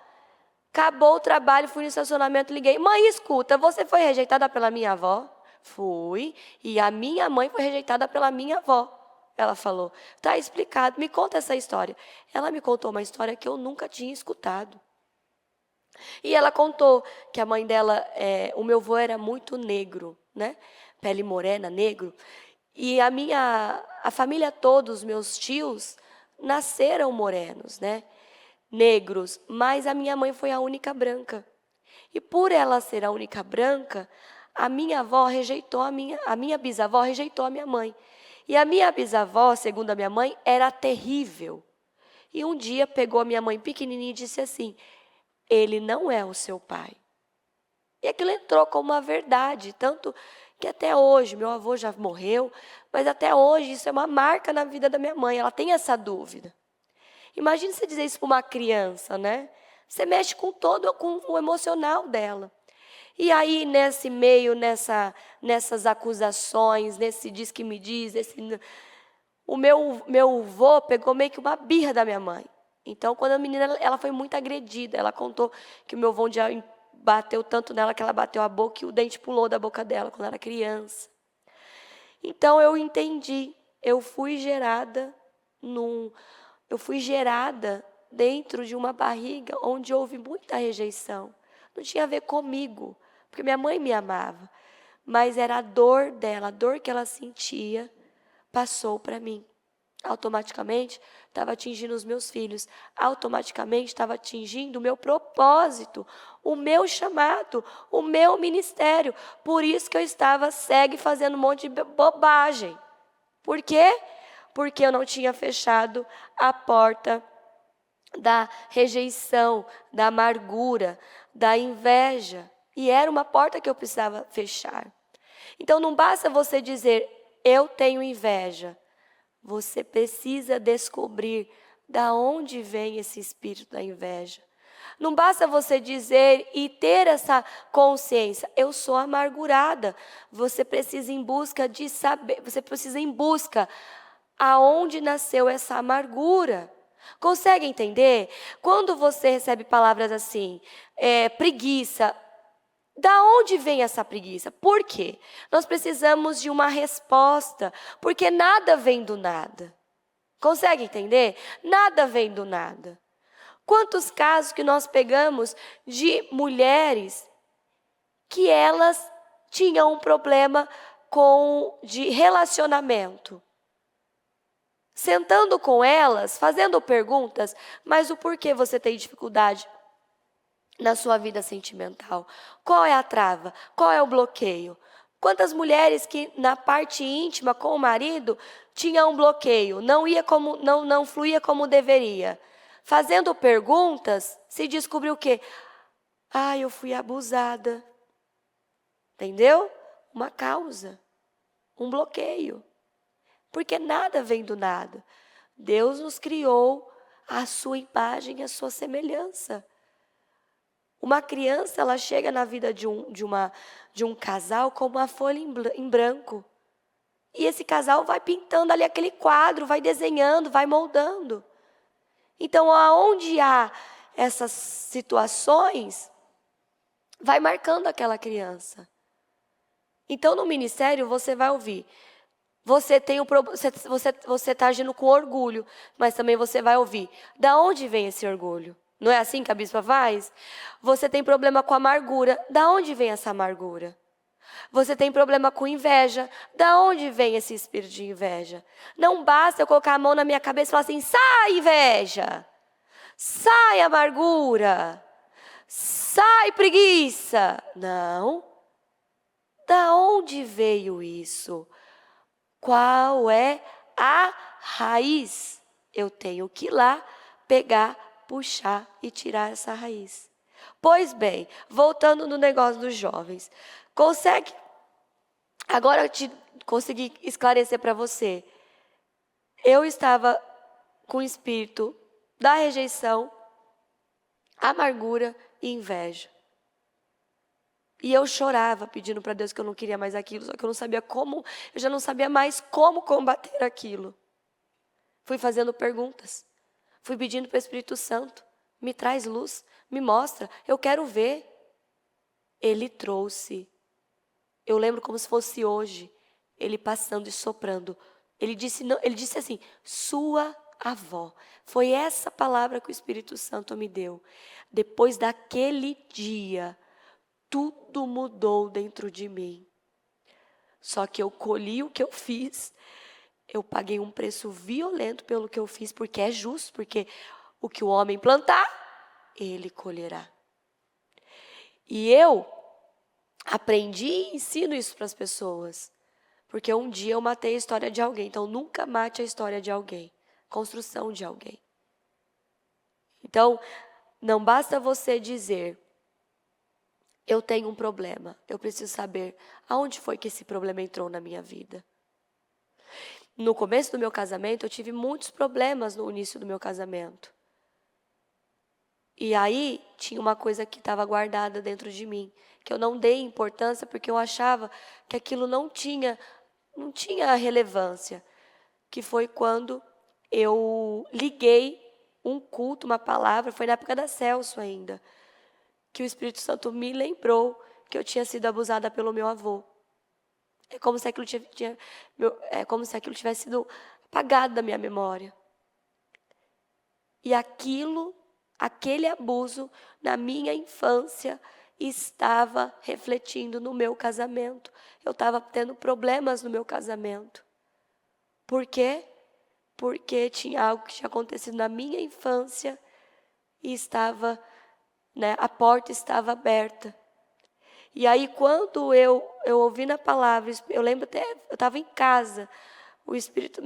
Acabou o trabalho, fui no estacionamento, liguei, mãe, escuta, você foi rejeitada pela minha avó? Fui, e a minha mãe foi rejeitada pela minha avó. Ela falou, está explicado, me conta essa história. Ela me contou uma história que eu nunca tinha escutado. E ela contou que a mãe dela, o meu avô era muito negro, né? Pele morena, negro. E a família toda, os meus tios, nasceram morenos, né? Negros, mas a minha mãe foi a única branca. E por ela ser a única branca, a minha avó rejeitou a minha bisavó rejeitou a minha mãe. E a minha bisavó, segundo a minha mãe, era terrível. E um dia pegou a minha mãe pequenininha e disse assim, ele não é o seu pai. E aquilo entrou como uma verdade, tanto que até hoje, meu avô já morreu, mas até hoje isso é uma marca na vida da minha mãe, ela tem essa dúvida. Imagina você dizer isso para uma criança, né? Você mexe com o emocional dela. E aí, nesse meio, nessas acusações, nesse diz que me diz, o meu avô pegou meio que uma birra da minha mãe. Então, quando a menina, ela foi muito agredida, ela contou que o meu avô já bateu tanto nela que ela bateu a boca e o dente pulou da boca dela quando era criança. Então, eu entendi, eu fui gerada dentro de uma barriga onde houve muita rejeição. Não tinha a ver comigo, porque minha mãe me amava, mas era a dor dela, a dor que ela sentia, passou para mim. Automaticamente, estava atingindo os meus filhos, automaticamente estava atingindo o meu propósito, o meu chamado, o meu ministério. Por isso que eu estava cega e fazendo um monte de bobagem. Por quê? Porque eu não tinha fechado a porta da rejeição, da amargura, da inveja. E era uma porta que eu precisava fechar. Então não basta você dizer, eu tenho inveja. Você precisa descobrir da onde vem esse espírito da inveja. Não basta você dizer e ter essa consciência, eu sou amargurada. Você precisa em busca de saber, você precisa em busca aonde nasceu essa amargura. Consegue entender? Quando você recebe palavras assim, preguiça, da onde vem essa preguiça? Por quê? Nós precisamos de uma resposta, porque nada vem do nada. Consegue entender? Nada vem do nada. Quantos casos que nós pegamos de mulheres que elas tinham um problema de relacionamento. Sentando com elas, fazendo perguntas, mas o porquê você tem dificuldade na sua vida sentimental? Qual é a trava? Qual é o bloqueio? Quantas mulheres que na parte íntima com o marido tinham um bloqueio, não fluía como deveria? Fazendo perguntas, se descobriu o quê? Eu fui abusada. Entendeu? Uma causa, um bloqueio. Porque nada vem do nada. Deus nos criou à sua imagem e à sua semelhança. Uma criança, ela chega na vida de um casal como uma folha em branco. E esse casal vai pintando ali aquele quadro, vai desenhando, vai moldando. Então, aonde há essas situações, vai marcando aquela criança. Então, no ministério, você vai ouvir. Você está agindo com orgulho, mas também você vai ouvir. Da onde vem esse orgulho? Não é assim que a bispa faz? Você tem problema com amargura. Da onde vem essa amargura? Você tem problema com inveja. Da onde vem esse espírito de inveja? Não basta eu colocar a mão na minha cabeça e falar assim, sai inveja, sai amargura, sai preguiça. Não. Da onde veio isso? Qual é a raiz? Eu tenho que ir lá, pegar, puxar e tirar essa raiz. Pois bem, voltando no negócio dos jovens. Agora eu consegui esclarecer para você. Eu estava com o espírito da rejeição, amargura e inveja. E eu chorava pedindo para Deus que eu não queria mais aquilo, só que eu não sabia como, eu já não sabia mais como combater aquilo. Fui fazendo perguntas, fui pedindo para o Espírito Santo, me traz luz, me mostra, eu quero ver. Ele trouxe, eu lembro como se fosse hoje, ele passando e soprando. Ele disse assim, sua avó. Foi essa palavra que o Espírito Santo me deu. Depois daquele dia, tudo mudou dentro de mim. Só que eu colhi o que eu fiz. Eu paguei um preço violento pelo que eu fiz, porque é justo, porque o que o homem plantar, ele colherá. E eu aprendi e ensino isso para as pessoas. Porque um dia eu matei a história de alguém. Então, nunca mate a história de alguém. Construção de alguém. Então, não basta você dizer, eu tenho um problema, eu preciso saber aonde foi que esse problema entrou na minha vida. No começo do meu casamento, eu tive muitos problemas no início do meu casamento. E aí, tinha uma coisa que estava guardada dentro de mim, que eu não dei importância porque eu achava que aquilo não tinha relevância. Que foi quando eu liguei um culto, uma palavra, foi na época da Celso ainda, que o Espírito Santo me lembrou que eu tinha sido abusada pelo meu avô. É como se aquilo tivesse sido apagado da minha memória. E aquele abuso na minha infância estava refletindo no meu casamento. Eu estava tendo problemas no meu casamento. Por quê? Porque tinha algo que tinha acontecido na minha infância e a porta estava aberta. E aí, quando eu ouvi na palavra, eu lembro até, eu estava em casa, o Espírito,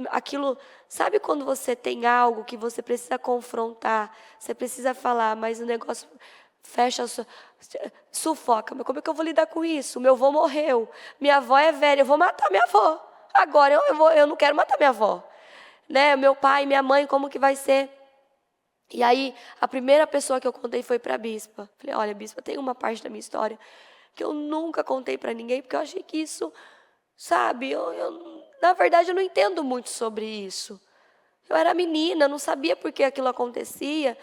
sabe quando você tem algo que você precisa confrontar, você precisa falar, mas o negócio fecha, sufoca, mas como é que eu vou lidar com isso? Meu avô morreu, minha avó é velha, eu vou matar minha avó, agora eu não quero matar minha avó, né? Meu pai, minha mãe, como que vai ser? E aí, a primeira pessoa que eu contei foi para a bispa. Falei, olha, bispa, tem uma parte da minha história que eu nunca contei para ninguém, porque eu achei que isso, sabe, na verdade eu não entendo muito sobre isso. Eu era menina, não sabia por que aquilo acontecia.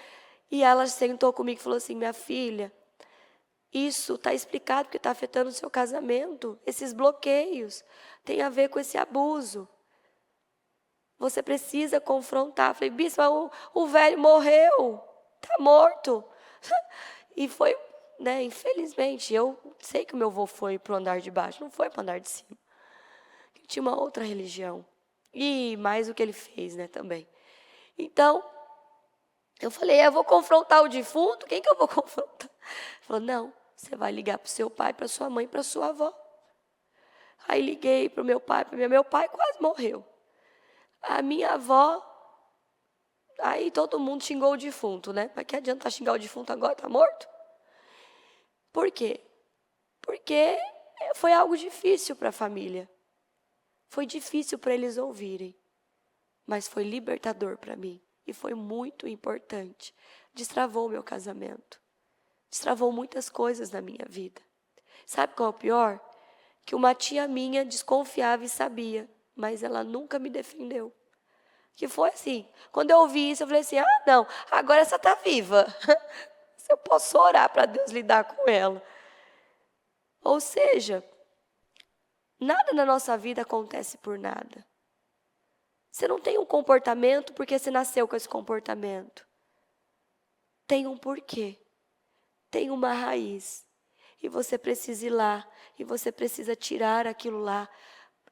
E ela sentou comigo e falou assim, minha filha, isso está explicado porque está afetando o seu casamento. Esses bloqueios têm a ver com esse abuso. Você precisa confrontar. Falei, bispa, o velho morreu, está morto. E foi, né, infelizmente, eu sei que o meu avô foi para o andar de baixo, não foi para o andar de cima. Ele tinha uma outra religião. E mais o que ele fez, né, também. Então, eu falei, eu vou confrontar o defunto? Quem que eu vou confrontar? Ele falou, não, você vai ligar para o seu pai, para sua mãe, para sua avó. Aí liguei para o meu pai, meu pai quase morreu. A minha avó, aí todo mundo xingou o defunto, né? Mas que adianta xingar o defunto agora, tá morto? Por quê? Porque foi algo difícil para a família. Foi difícil para eles ouvirem, mas foi libertador para mim. E foi muito importante. Destravou o meu casamento. Destravou muitas coisas na minha vida. Sabe qual é o pior? Que uma tia minha desconfiava e sabia, mas ela nunca me defendeu. Que foi assim, quando eu ouvi isso, eu falei assim, não, agora essa está viva. Eu posso orar para Deus lidar com ela. Ou seja, nada na nossa vida acontece por nada. Você não tem um comportamento porque você nasceu com esse comportamento. Tem um porquê. Tem uma raiz. E você precisa ir lá. E você precisa tirar aquilo lá.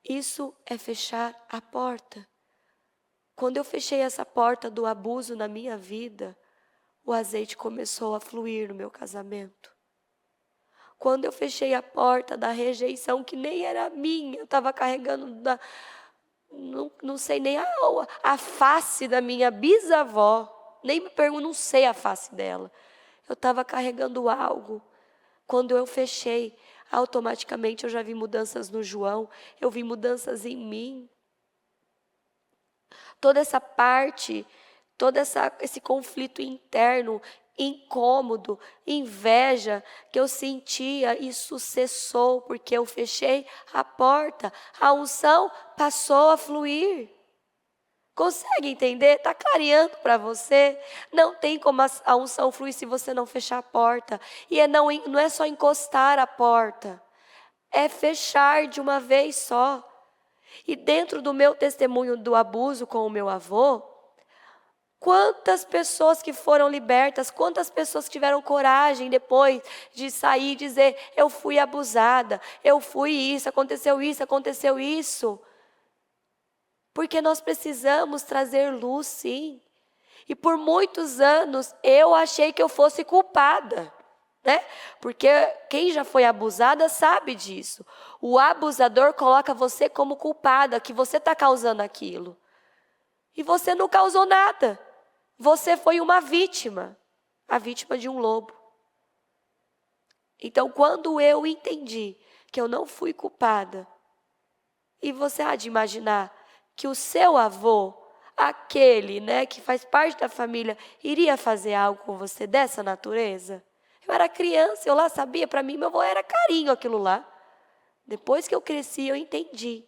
Isso é fechar a porta. Quando eu fechei essa porta do abuso na minha vida, o azeite começou a fluir no meu casamento. Quando eu fechei a porta da rejeição, que nem era minha, eu estava carregando não sei nem a face da minha bisavó. Nem me pergunto, não sei a face dela. Eu estava carregando algo. Quando eu fechei, automaticamente eu já vi mudanças no João, eu vi mudanças em mim. Toda essa parte, esse conflito interno, incômodo, inveja que eu sentia, isso cessou porque eu fechei a porta. A unção passou a fluir. Consegue entender? Está clareando para você? Não tem como a unção fluir se você não fechar a porta. E não é só encostar a porta, é fechar de uma vez só. E dentro do meu testemunho do abuso com o meu avô, quantas pessoas que foram libertas, quantas pessoas tiveram coragem depois de sair e dizer, eu fui abusada, eu fui isso, aconteceu isso, aconteceu isso. Porque nós precisamos trazer luz, sim. E por muitos anos eu achei que eu fosse culpada, né? Porque quem já foi abusada sabe disso. O abusador coloca você como culpada, que você está causando aquilo. E você não causou nada. Você foi uma vítima, a vítima de um lobo. Então, quando eu entendi que eu não fui culpada, e você há de imaginar que o seu avô, aquele, né, que faz parte da família, iria fazer algo com você dessa natureza? Eu era criança, eu lá sabia, para mim meu avô era carinho aquilo lá. Depois que eu cresci, eu entendi.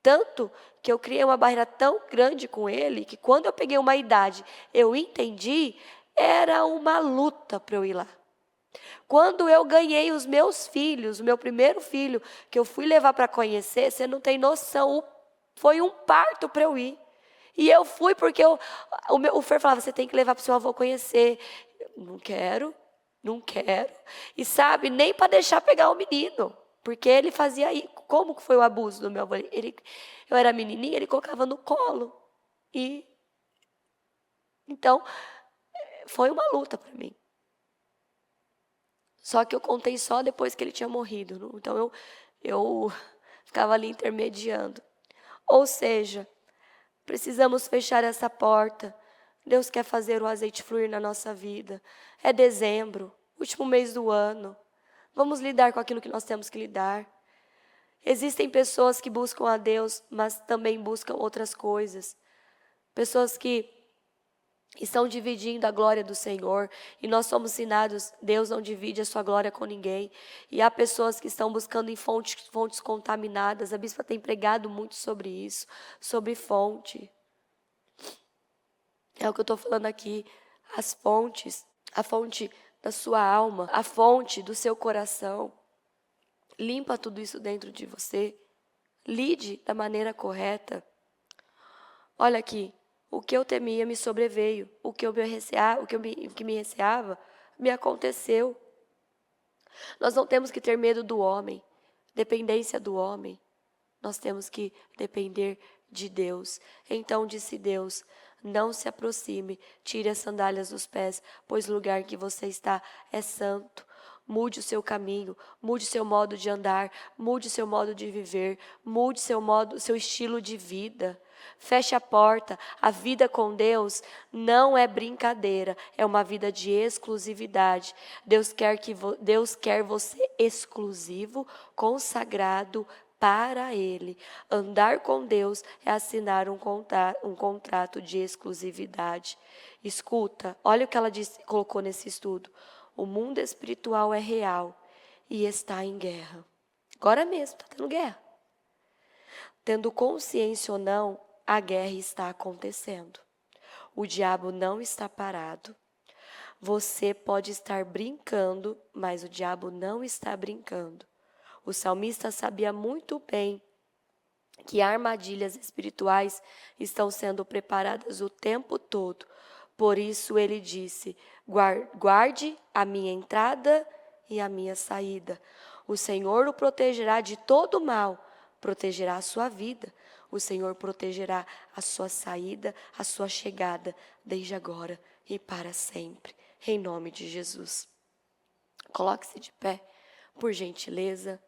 Tanto que eu criei uma barreira tão grande com ele, que quando eu peguei uma idade, eu entendi, era uma luta para eu ir lá. Quando eu ganhei os meus filhos, o meu primeiro filho, que eu fui levar para conhecer, você não tem noção, foi um parto para eu ir. E eu fui porque o Fer falava, você tem que levar para o seu avô conhecer. Não quero, não quero. E sabe, nem para deixar pegar o menino. Porque ele fazia aí, como que foi o abuso do meu avô? Eu era menininha, ele colocava no colo. Então, foi uma luta para mim. Só que eu contei só depois que ele tinha morrido. Então, eu ficava ali intermediando. Ou seja, precisamos fechar essa porta. Deus quer fazer o azeite fluir na nossa vida. É dezembro, último mês do ano. Vamos lidar com aquilo que nós temos que lidar. Existem pessoas que buscam a Deus, mas também buscam outras coisas. Pessoas que estão dividindo a glória do Senhor, e nós somos ensinados, Deus não divide a sua glória com ninguém, e há pessoas que estão buscando em fontes contaminadas. A bispa tem pregado muito sobre isso, sobre fonte. É o que eu estou falando aqui, as fontes, a fonte da sua alma, a fonte do seu coração. Limpa tudo isso dentro de você, lide da maneira correta. Olha aqui, o que eu temia me sobreveio, o que me receava me aconteceu. Nós não temos que ter medo do homem, dependência do homem. Nós temos que depender de Deus. Então disse Deus: não se aproxime, tire as sandálias dos pés, pois o lugar que você está é santo. Mude o seu caminho, mude o seu modo de andar, mude o seu modo de viver, mude seu estilo de vida. Feche a porta. A vida com Deus não é brincadeira, é uma vida de exclusividade. Deus quer você exclusivo, consagrado para Ele. Andar com Deus é assinar um contrato de exclusividade. Escuta, olha o que ela colocou nesse estudo. O mundo espiritual é real e está em guerra. Agora mesmo, está tendo guerra. Tendo consciência ou não, a guerra está acontecendo. O diabo não está parado. Você pode estar brincando, mas o diabo não está brincando. O salmista sabia muito bem que armadilhas espirituais estão sendo preparadas o tempo todo. Por isso ele disse: guarde a minha entrada e a minha saída. O Senhor o protegerá de todo mal, protegerá a sua vida. O Senhor protegerá a sua saída, a sua chegada, desde agora e para sempre. Em nome de Jesus. Coloque-se de pé, por gentileza.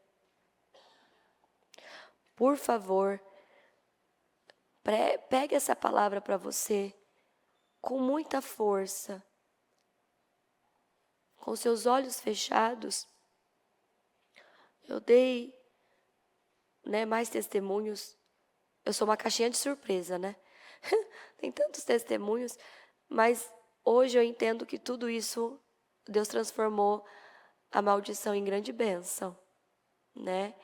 Por favor, pegue essa palavra para você com muita força, com seus olhos fechados. Eu dei, mais testemunhos. Eu sou uma caixinha de surpresa, né? Tem tantos testemunhos, mas hoje eu entendo que tudo isso, Deus transformou a maldição em grande bênção, né?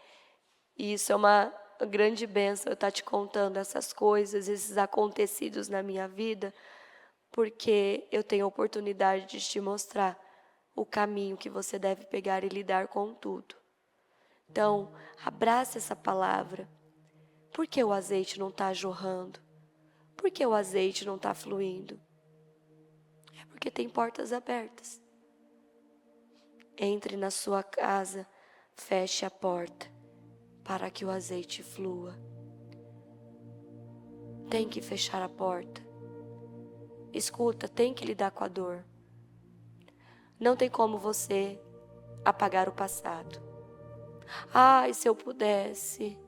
E isso é uma grande bênção, eu estar te contando essas coisas, esses acontecidos na minha vida, porque eu tenho a oportunidade de te mostrar o caminho que você deve pegar e lidar com tudo. Então, abrace essa palavra. Por que o azeite não está jorrando? Por que o azeite não está fluindo? É porque tem portas abertas. Entre na sua casa, feche a porta para que o azeite flua. Tem que fechar a porta. Escuta, tem que lidar com a dor. Não tem como você apagar o passado. Ai, se eu pudesse,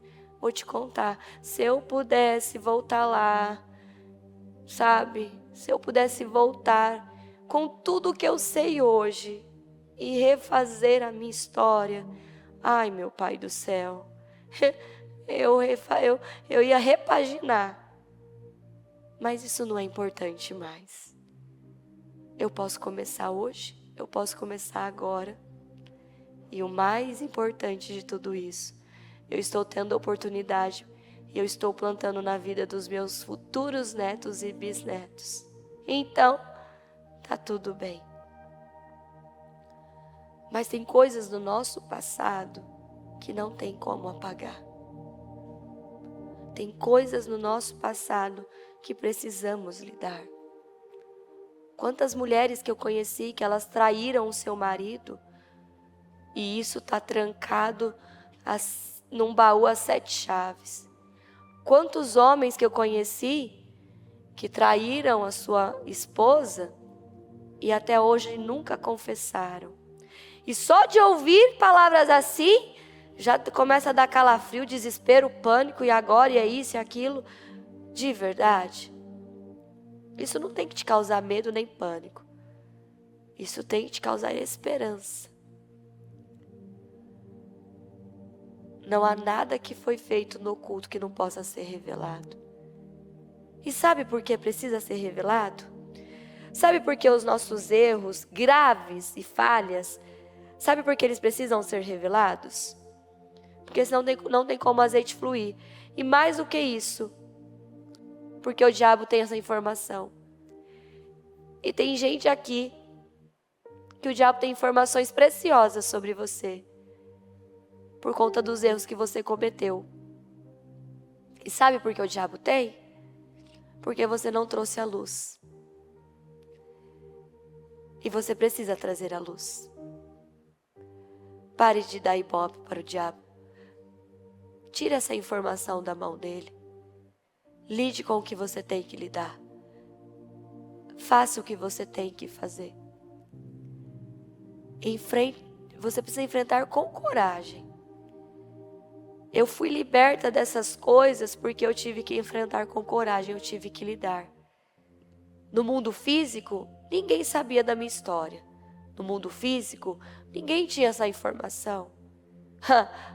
vou te contar, se eu pudesse voltar lá, sabe? Se eu pudesse voltar com tudo que eu sei hoje e refazer a minha história, ai, meu Pai do céu, eu ia repaginar, mas isso não é importante mais. Eu posso começar hoje, eu posso começar agora. E o mais importante de tudo isso, eu estou tendo a oportunidade e eu estou plantando na vida dos meus futuros netos e bisnetos. Então, tá tudo bem. Mas tem coisas do nosso passado que não tem como apagar. Tem coisas no nosso passado que precisamos lidar. Quantas mulheres que eu conheci que elas traíram o seu marido e isso está trancado num baú a 7 chaves. Quantos homens que eu conheci que traíram a sua esposa e até hoje nunca confessaram. E só de ouvir palavras assim, já começa a dar calafrio, desespero, pânico, e agora, e é isso e aquilo. De verdade, isso não tem que te causar medo nem pânico. Isso tem que te causar esperança. Não há nada que foi feito no oculto que não possa ser revelado. E sabe por que precisa ser revelado? Sabe por que os nossos erros graves e falhas, sabe por que eles precisam ser revelados? Porque senão não tem como o azeite fluir. E mais do que isso, porque o diabo tem essa informação. E tem gente aqui que o diabo tem informações preciosas sobre você, por conta dos erros que você cometeu. E sabe por que o diabo tem? Porque você não trouxe a luz. E você precisa trazer a luz. Pare de dar ibope para o diabo. Tire essa informação da mão dele. Lide com o que você tem que lidar. Faça o que você tem que fazer. Você precisa enfrentar com coragem. Eu fui liberta dessas coisas porque eu tive que enfrentar com coragem, eu tive que lidar. No mundo físico, ninguém sabia da minha história. No mundo físico, ninguém tinha essa informação.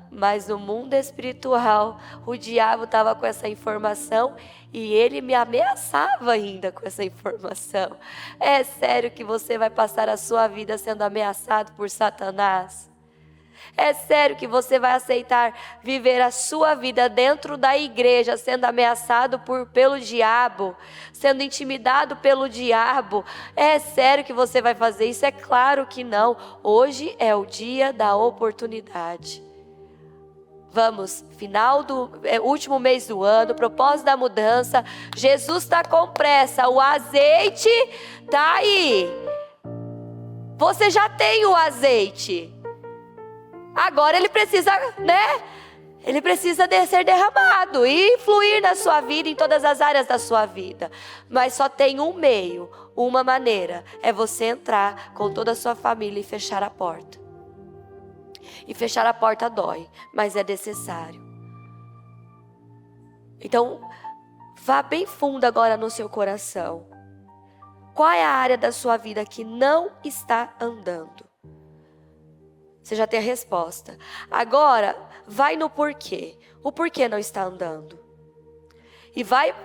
Mas no mundo espiritual, o diabo estava com essa informação e ele me ameaçava ainda com essa informação. É sério que você vai passar a sua vida sendo ameaçado por Satanás? É sério que você vai aceitar viver a sua vida dentro da igreja, sendo ameaçado pelo diabo, sendo intimidado pelo diabo? É sério que você vai fazer isso? É claro que não. Hoje é o dia da oportunidade. Vamos, último mês do ano, propósito da mudança. Jesus está com pressa, o azeite está aí. Você já tem o azeite. Agora ele precisa, Ele precisa ser derramado e fluir na sua vida, em todas as áreas da sua vida. Mas só tem um meio, uma maneira. É você entrar com toda a sua família e fechar a porta. E fechar a porta dói, mas é necessário. Então, vá bem fundo agora no seu coração. Qual é a área da sua vida que não está andando? Você já tem a resposta. Agora, vai no porquê. O porquê não está andando. E vai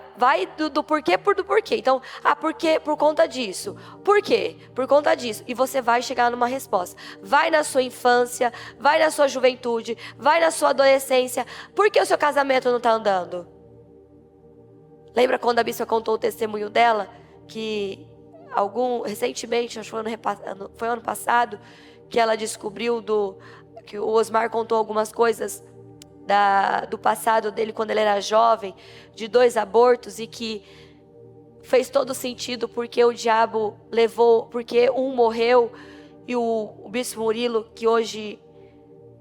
do porquê do porquê. Então, porquê por conta disso. Por quê? Por conta disso. E você vai chegar numa resposta. Vai na sua infância, vai na sua juventude, vai na sua adolescência. Por que o seu casamento não está andando? Lembra quando a bispa contou o testemunho dela? Que recentemente, acho que foi ano passado, que ela descobriu que o Osmar contou algumas coisas do passado dele quando ele era jovem, de 2 abortos, e que fez todo sentido porque o diabo levou, porque um morreu e o bispo Murilo, que hoje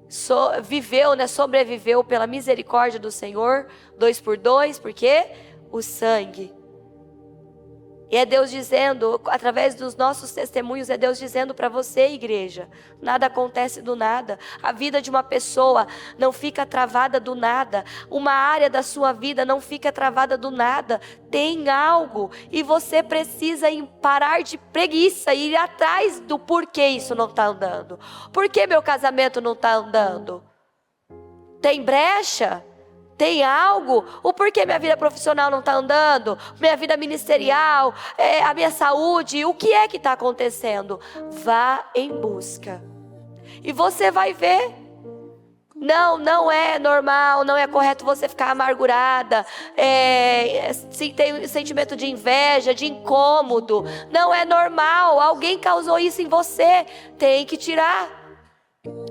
sobreviveu pela misericórdia do Senhor, 2 por 2, porque o sangue. E é Deus dizendo, através dos nossos testemunhos, é Deus dizendo para você, igreja, nada acontece do nada. A vida de uma pessoa não fica travada do nada. Uma área da sua vida não fica travada do nada. Tem algo e você precisa parar de preguiça e ir atrás do porquê isso não está andando. Por que meu casamento não está andando? Tem brecha? Tem algo? O porquê minha vida profissional não está andando? Minha vida ministerial? A minha saúde? O que é que está acontecendo? Vá em busca. E você vai ver. Não é normal, não é correto você ficar amargurada. Tem sentimento de inveja, de incômodo. Não é normal, alguém causou isso em você. Tem que tirar.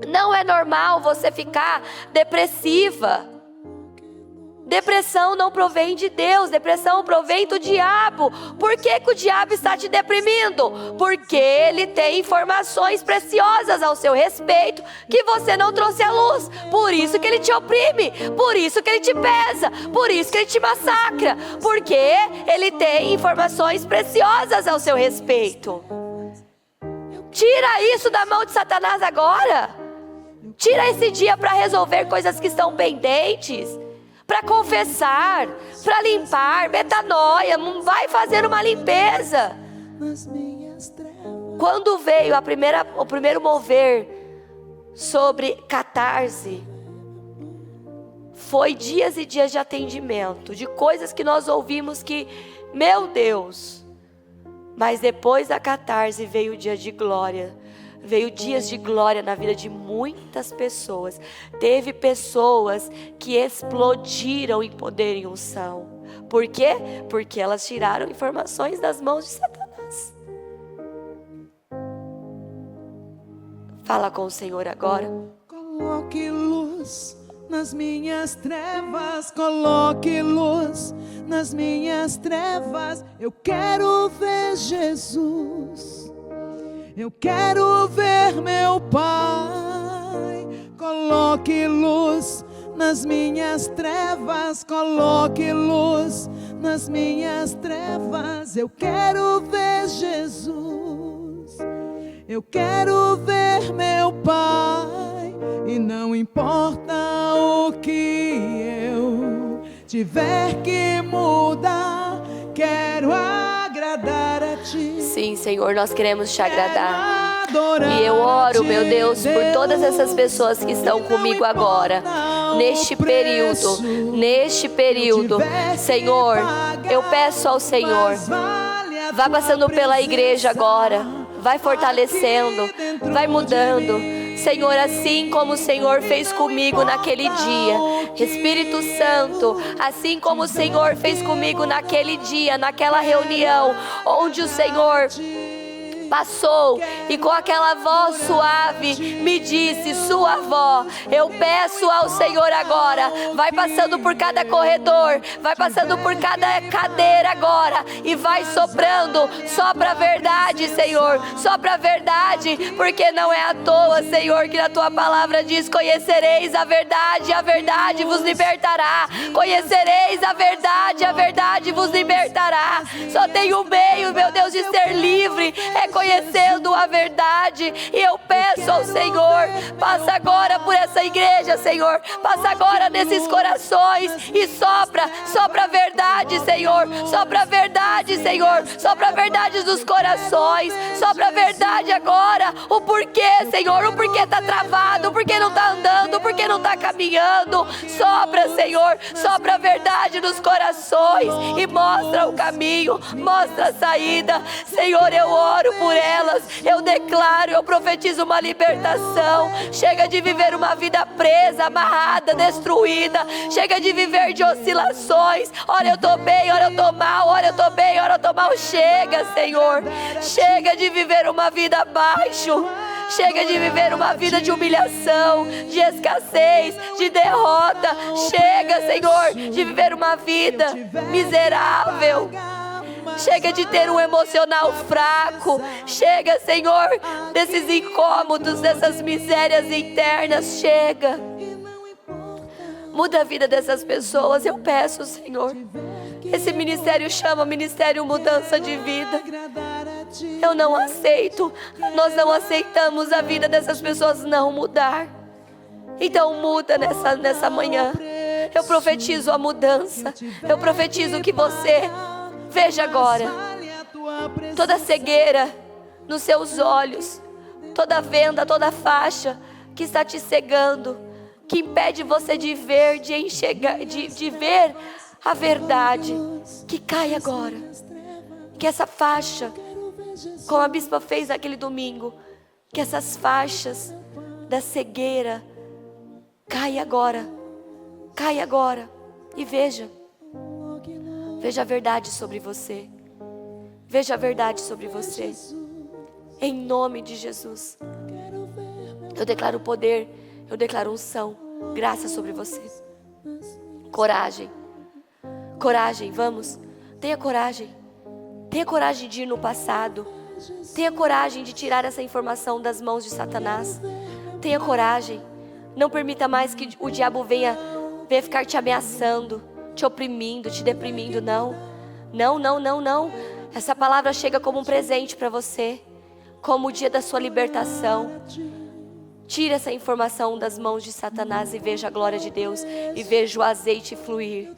Não é normal você ficar depressiva. Depressão não provém de Deus, depressão provém do diabo. Por que o diabo está te deprimindo? Porque ele tem informações preciosas ao seu respeito que você não trouxe à luz. Por isso que ele te oprime, por isso que ele te pesa, por isso que ele te massacra. Porque ele tem informações preciosas ao seu respeito. Tira isso da mão de Satanás agora. Tira esse dia para resolver coisas que estão pendentes, para confessar, para limpar, metanoia, vai fazer uma limpeza. Quando veio o primeiro mover sobre catarse, foi dias e dias de atendimento, de coisas que nós ouvimos que, meu Deus, Mas depois da catarse veio o dia de glória. Veio dias de glória na vida de muitas pessoas. Teve pessoas que explodiram em poder e unção. Por quê? Porque elas tiraram informações das mãos de Satanás. Fala com o Senhor agora. Coloque luz nas minhas trevas, coloque luz nas minhas trevas. Eu quero ver Jesus. Eu quero ver meu Pai. Coloque luz nas minhas trevas, coloque luz nas minhas trevas. Eu quero ver Jesus. Eu quero ver meu Pai. E não importa o que eu tiver que mudar, quero agradar a Ti. Sim, Senhor, nós queremos Te agradar. E eu oro, meu Deus, por todas essas pessoas que estão comigo agora, neste período, Senhor, eu peço ao Senhor, vá passando pela igreja agora, vai fortalecendo, vai mudando, Senhor, assim como o Senhor fez comigo naquele dia. Espírito Santo, assim como o Senhor fez comigo naquele dia, naquela reunião, onde o Senhor passou e com aquela voz suave me disse: sua avó, eu peço ao Senhor agora, vai passando por cada corredor, vai passando por cada cadeira agora e vai soprando, sopra a verdade, Senhor, sopra a verdade, porque não é à toa, Senhor, que na tua palavra diz: conhecereis a verdade vos libertará. Conhecereis a verdade vos libertará. Só tem um meio, meu Deus, de ser livre, é conhecendo a verdade. E eu peço ao Senhor, passa agora por essa igreja, Senhor, passa agora nesses corações e sopra a verdade, Senhor, sopra a verdade, Senhor, sopra a verdade dos corações, sopra a verdade agora, o porquê, Senhor, o porquê está travado, o porquê não está andando, o porquê não está caminhando. Sopra, Senhor, sopra a verdade nos corações e mostra o caminho, mostra a saída. Senhor, eu oro por elas, eu declaro, eu profetizo uma libertação. Chega de viver uma vida presa, amarrada, destruída. Chega de viver de oscilações. Ora eu tô bem, ora eu tô mal, ora eu tô bem, ora eu tô mal. Chega, Senhor, chega de viver uma vida abaixo. Chega de viver uma vida de humilhação, de escassez, de derrota. Chega, Senhor, de viver uma vida miserável. Chega de ter um emocional fraco. Chega, Senhor, desses incômodos, dessas misérias internas. Chega. Muda a vida dessas pessoas, eu peço, Senhor. Esse ministério chama Ministério Mudança de Vida. Eu não aceito, nós não aceitamos a vida dessas pessoas não mudar. Então muda nessa manhã. Eu profetizo a mudança. Eu profetizo que você veja agora toda cegueira nos seus olhos, toda venda, toda faixa que está te cegando, que impede você de ver, de enxergar, de ver a verdade, que cai agora. Que essa faixa, como a bispa fez naquele domingo, que essas faixas da cegueira cai agora e veja a verdade sobre você, veja a verdade sobre você, em nome de Jesus. Eu declaro poder, eu declaro unção, graça sobre você, coragem, vamos, tenha coragem de ir no passado, tenha coragem de tirar essa informação das mãos de Satanás, tenha coragem, não permita mais que o diabo venha ficar te ameaçando, te oprimindo, te deprimindo. Não. Essa palavra chega como um presente para você, como o dia da sua libertação. Tire essa informação das mãos de Satanás e veja a glória de Deus, e veja o azeite fluir,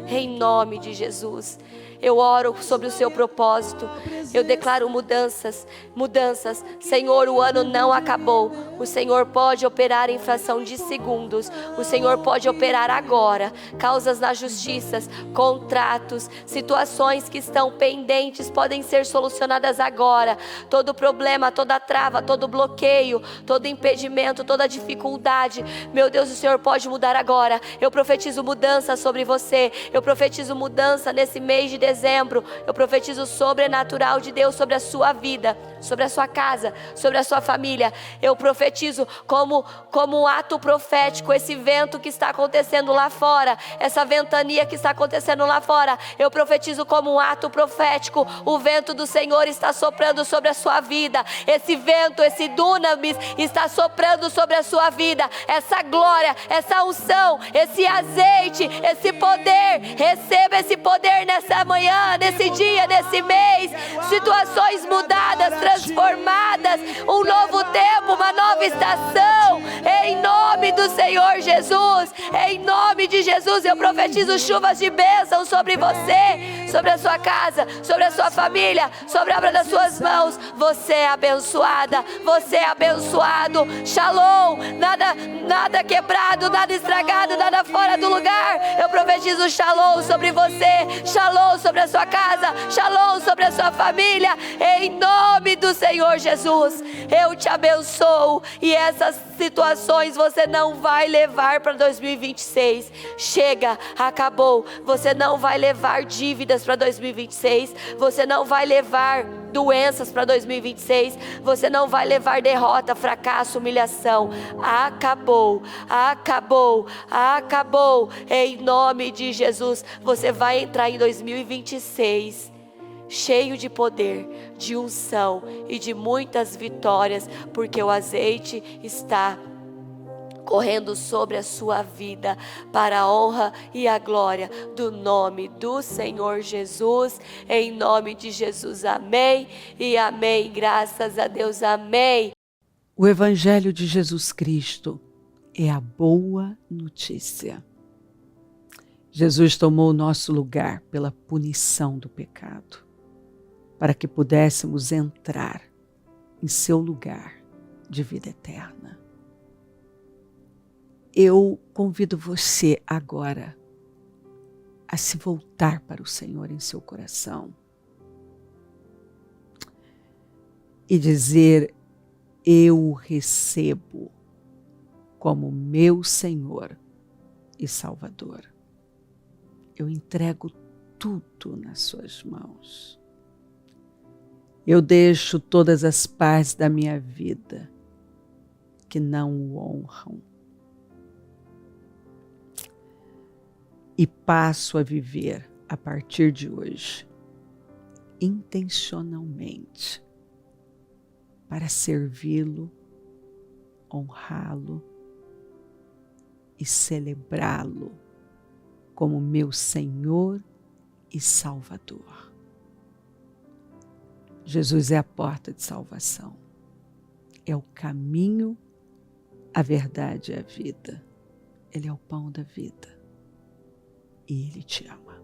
em nome de Jesus. Eu oro sobre o seu propósito. Eu declaro mudanças, mudanças. Senhor, o ano não acabou. O Senhor pode operar em fração de segundos. O Senhor pode operar agora. Causas na justiça, contratos, situações que estão pendentes podem ser solucionadas agora. Todo problema, toda trava, todo bloqueio, todo impedimento, toda dificuldade, meu Deus, o Senhor pode mudar agora. Eu profetizo mudança sobre você. Eu profetizo mudança nesse mês de dezembro. Eu profetizo o sobrenatural de Deus sobre a sua vida, sobre a sua casa, sobre a sua família. Eu profetizo como um ato profético esse vento que está acontecendo lá fora, essa ventania que está acontecendo lá fora. Eu profetizo como um ato profético. O vento do Senhor está soprando sobre a sua vida. Esse vento, esse dunamis está soprando sobre a sua vida. Essa glória, essa unção, esse azeite, esse poder. Receba esse poder nessa manhã, nesse dia, nesse mês. Situações mudadas, transformadas, um novo tempo, uma nova estação, em nome do Senhor Jesus. Em nome de Jesus eu profetizo chuvas de bênção sobre você, sobre a sua casa, sobre a sua família, sobre a obra das suas mãos. Você é abençoada, você é abençoado. Shalom, nada quebrado, nada estragado, nada fora do lugar. Eu profetizo shalom sobre você, shalom sobre a sua casa, shalom sobre a sua família, em nome do Senhor Jesus. Eu te abençoo, e essas situações você não vai levar para 2026. Chega, acabou. Você não vai levar dívidas para 2026. Você não vai levar doenças para 2026. Você não vai levar derrota, fracasso, humilhação. Acabou, acabou, acabou. Em nome de Jesus, você vai entrar em 2026 cheio de poder, de unção e de muitas vitórias, porque o azeite está correndo sobre a sua vida, para a honra e a glória do nome do Senhor Jesus. Em nome de Jesus, amém e amém. Graças a Deus, amém. O Evangelho de Jesus Cristo é a boa notícia. Jesus tomou o nosso lugar pela punição do pecado, para que pudéssemos entrar em seu lugar de vida eterna. Eu convido você agora a se voltar para o Senhor em seu coração e dizer: eu o recebo como meu Senhor e Salvador. Eu entrego tudo nas suas mãos. Eu deixo todas as partes da minha vida que não o honram e passo a viver a partir de hoje intencionalmente para servi-lo, honrá-lo e celebrá-lo como meu Senhor e Salvador. Jesus é a porta de salvação, é o caminho, a verdade e a vida. Ele é o pão da vida e Ele te ama.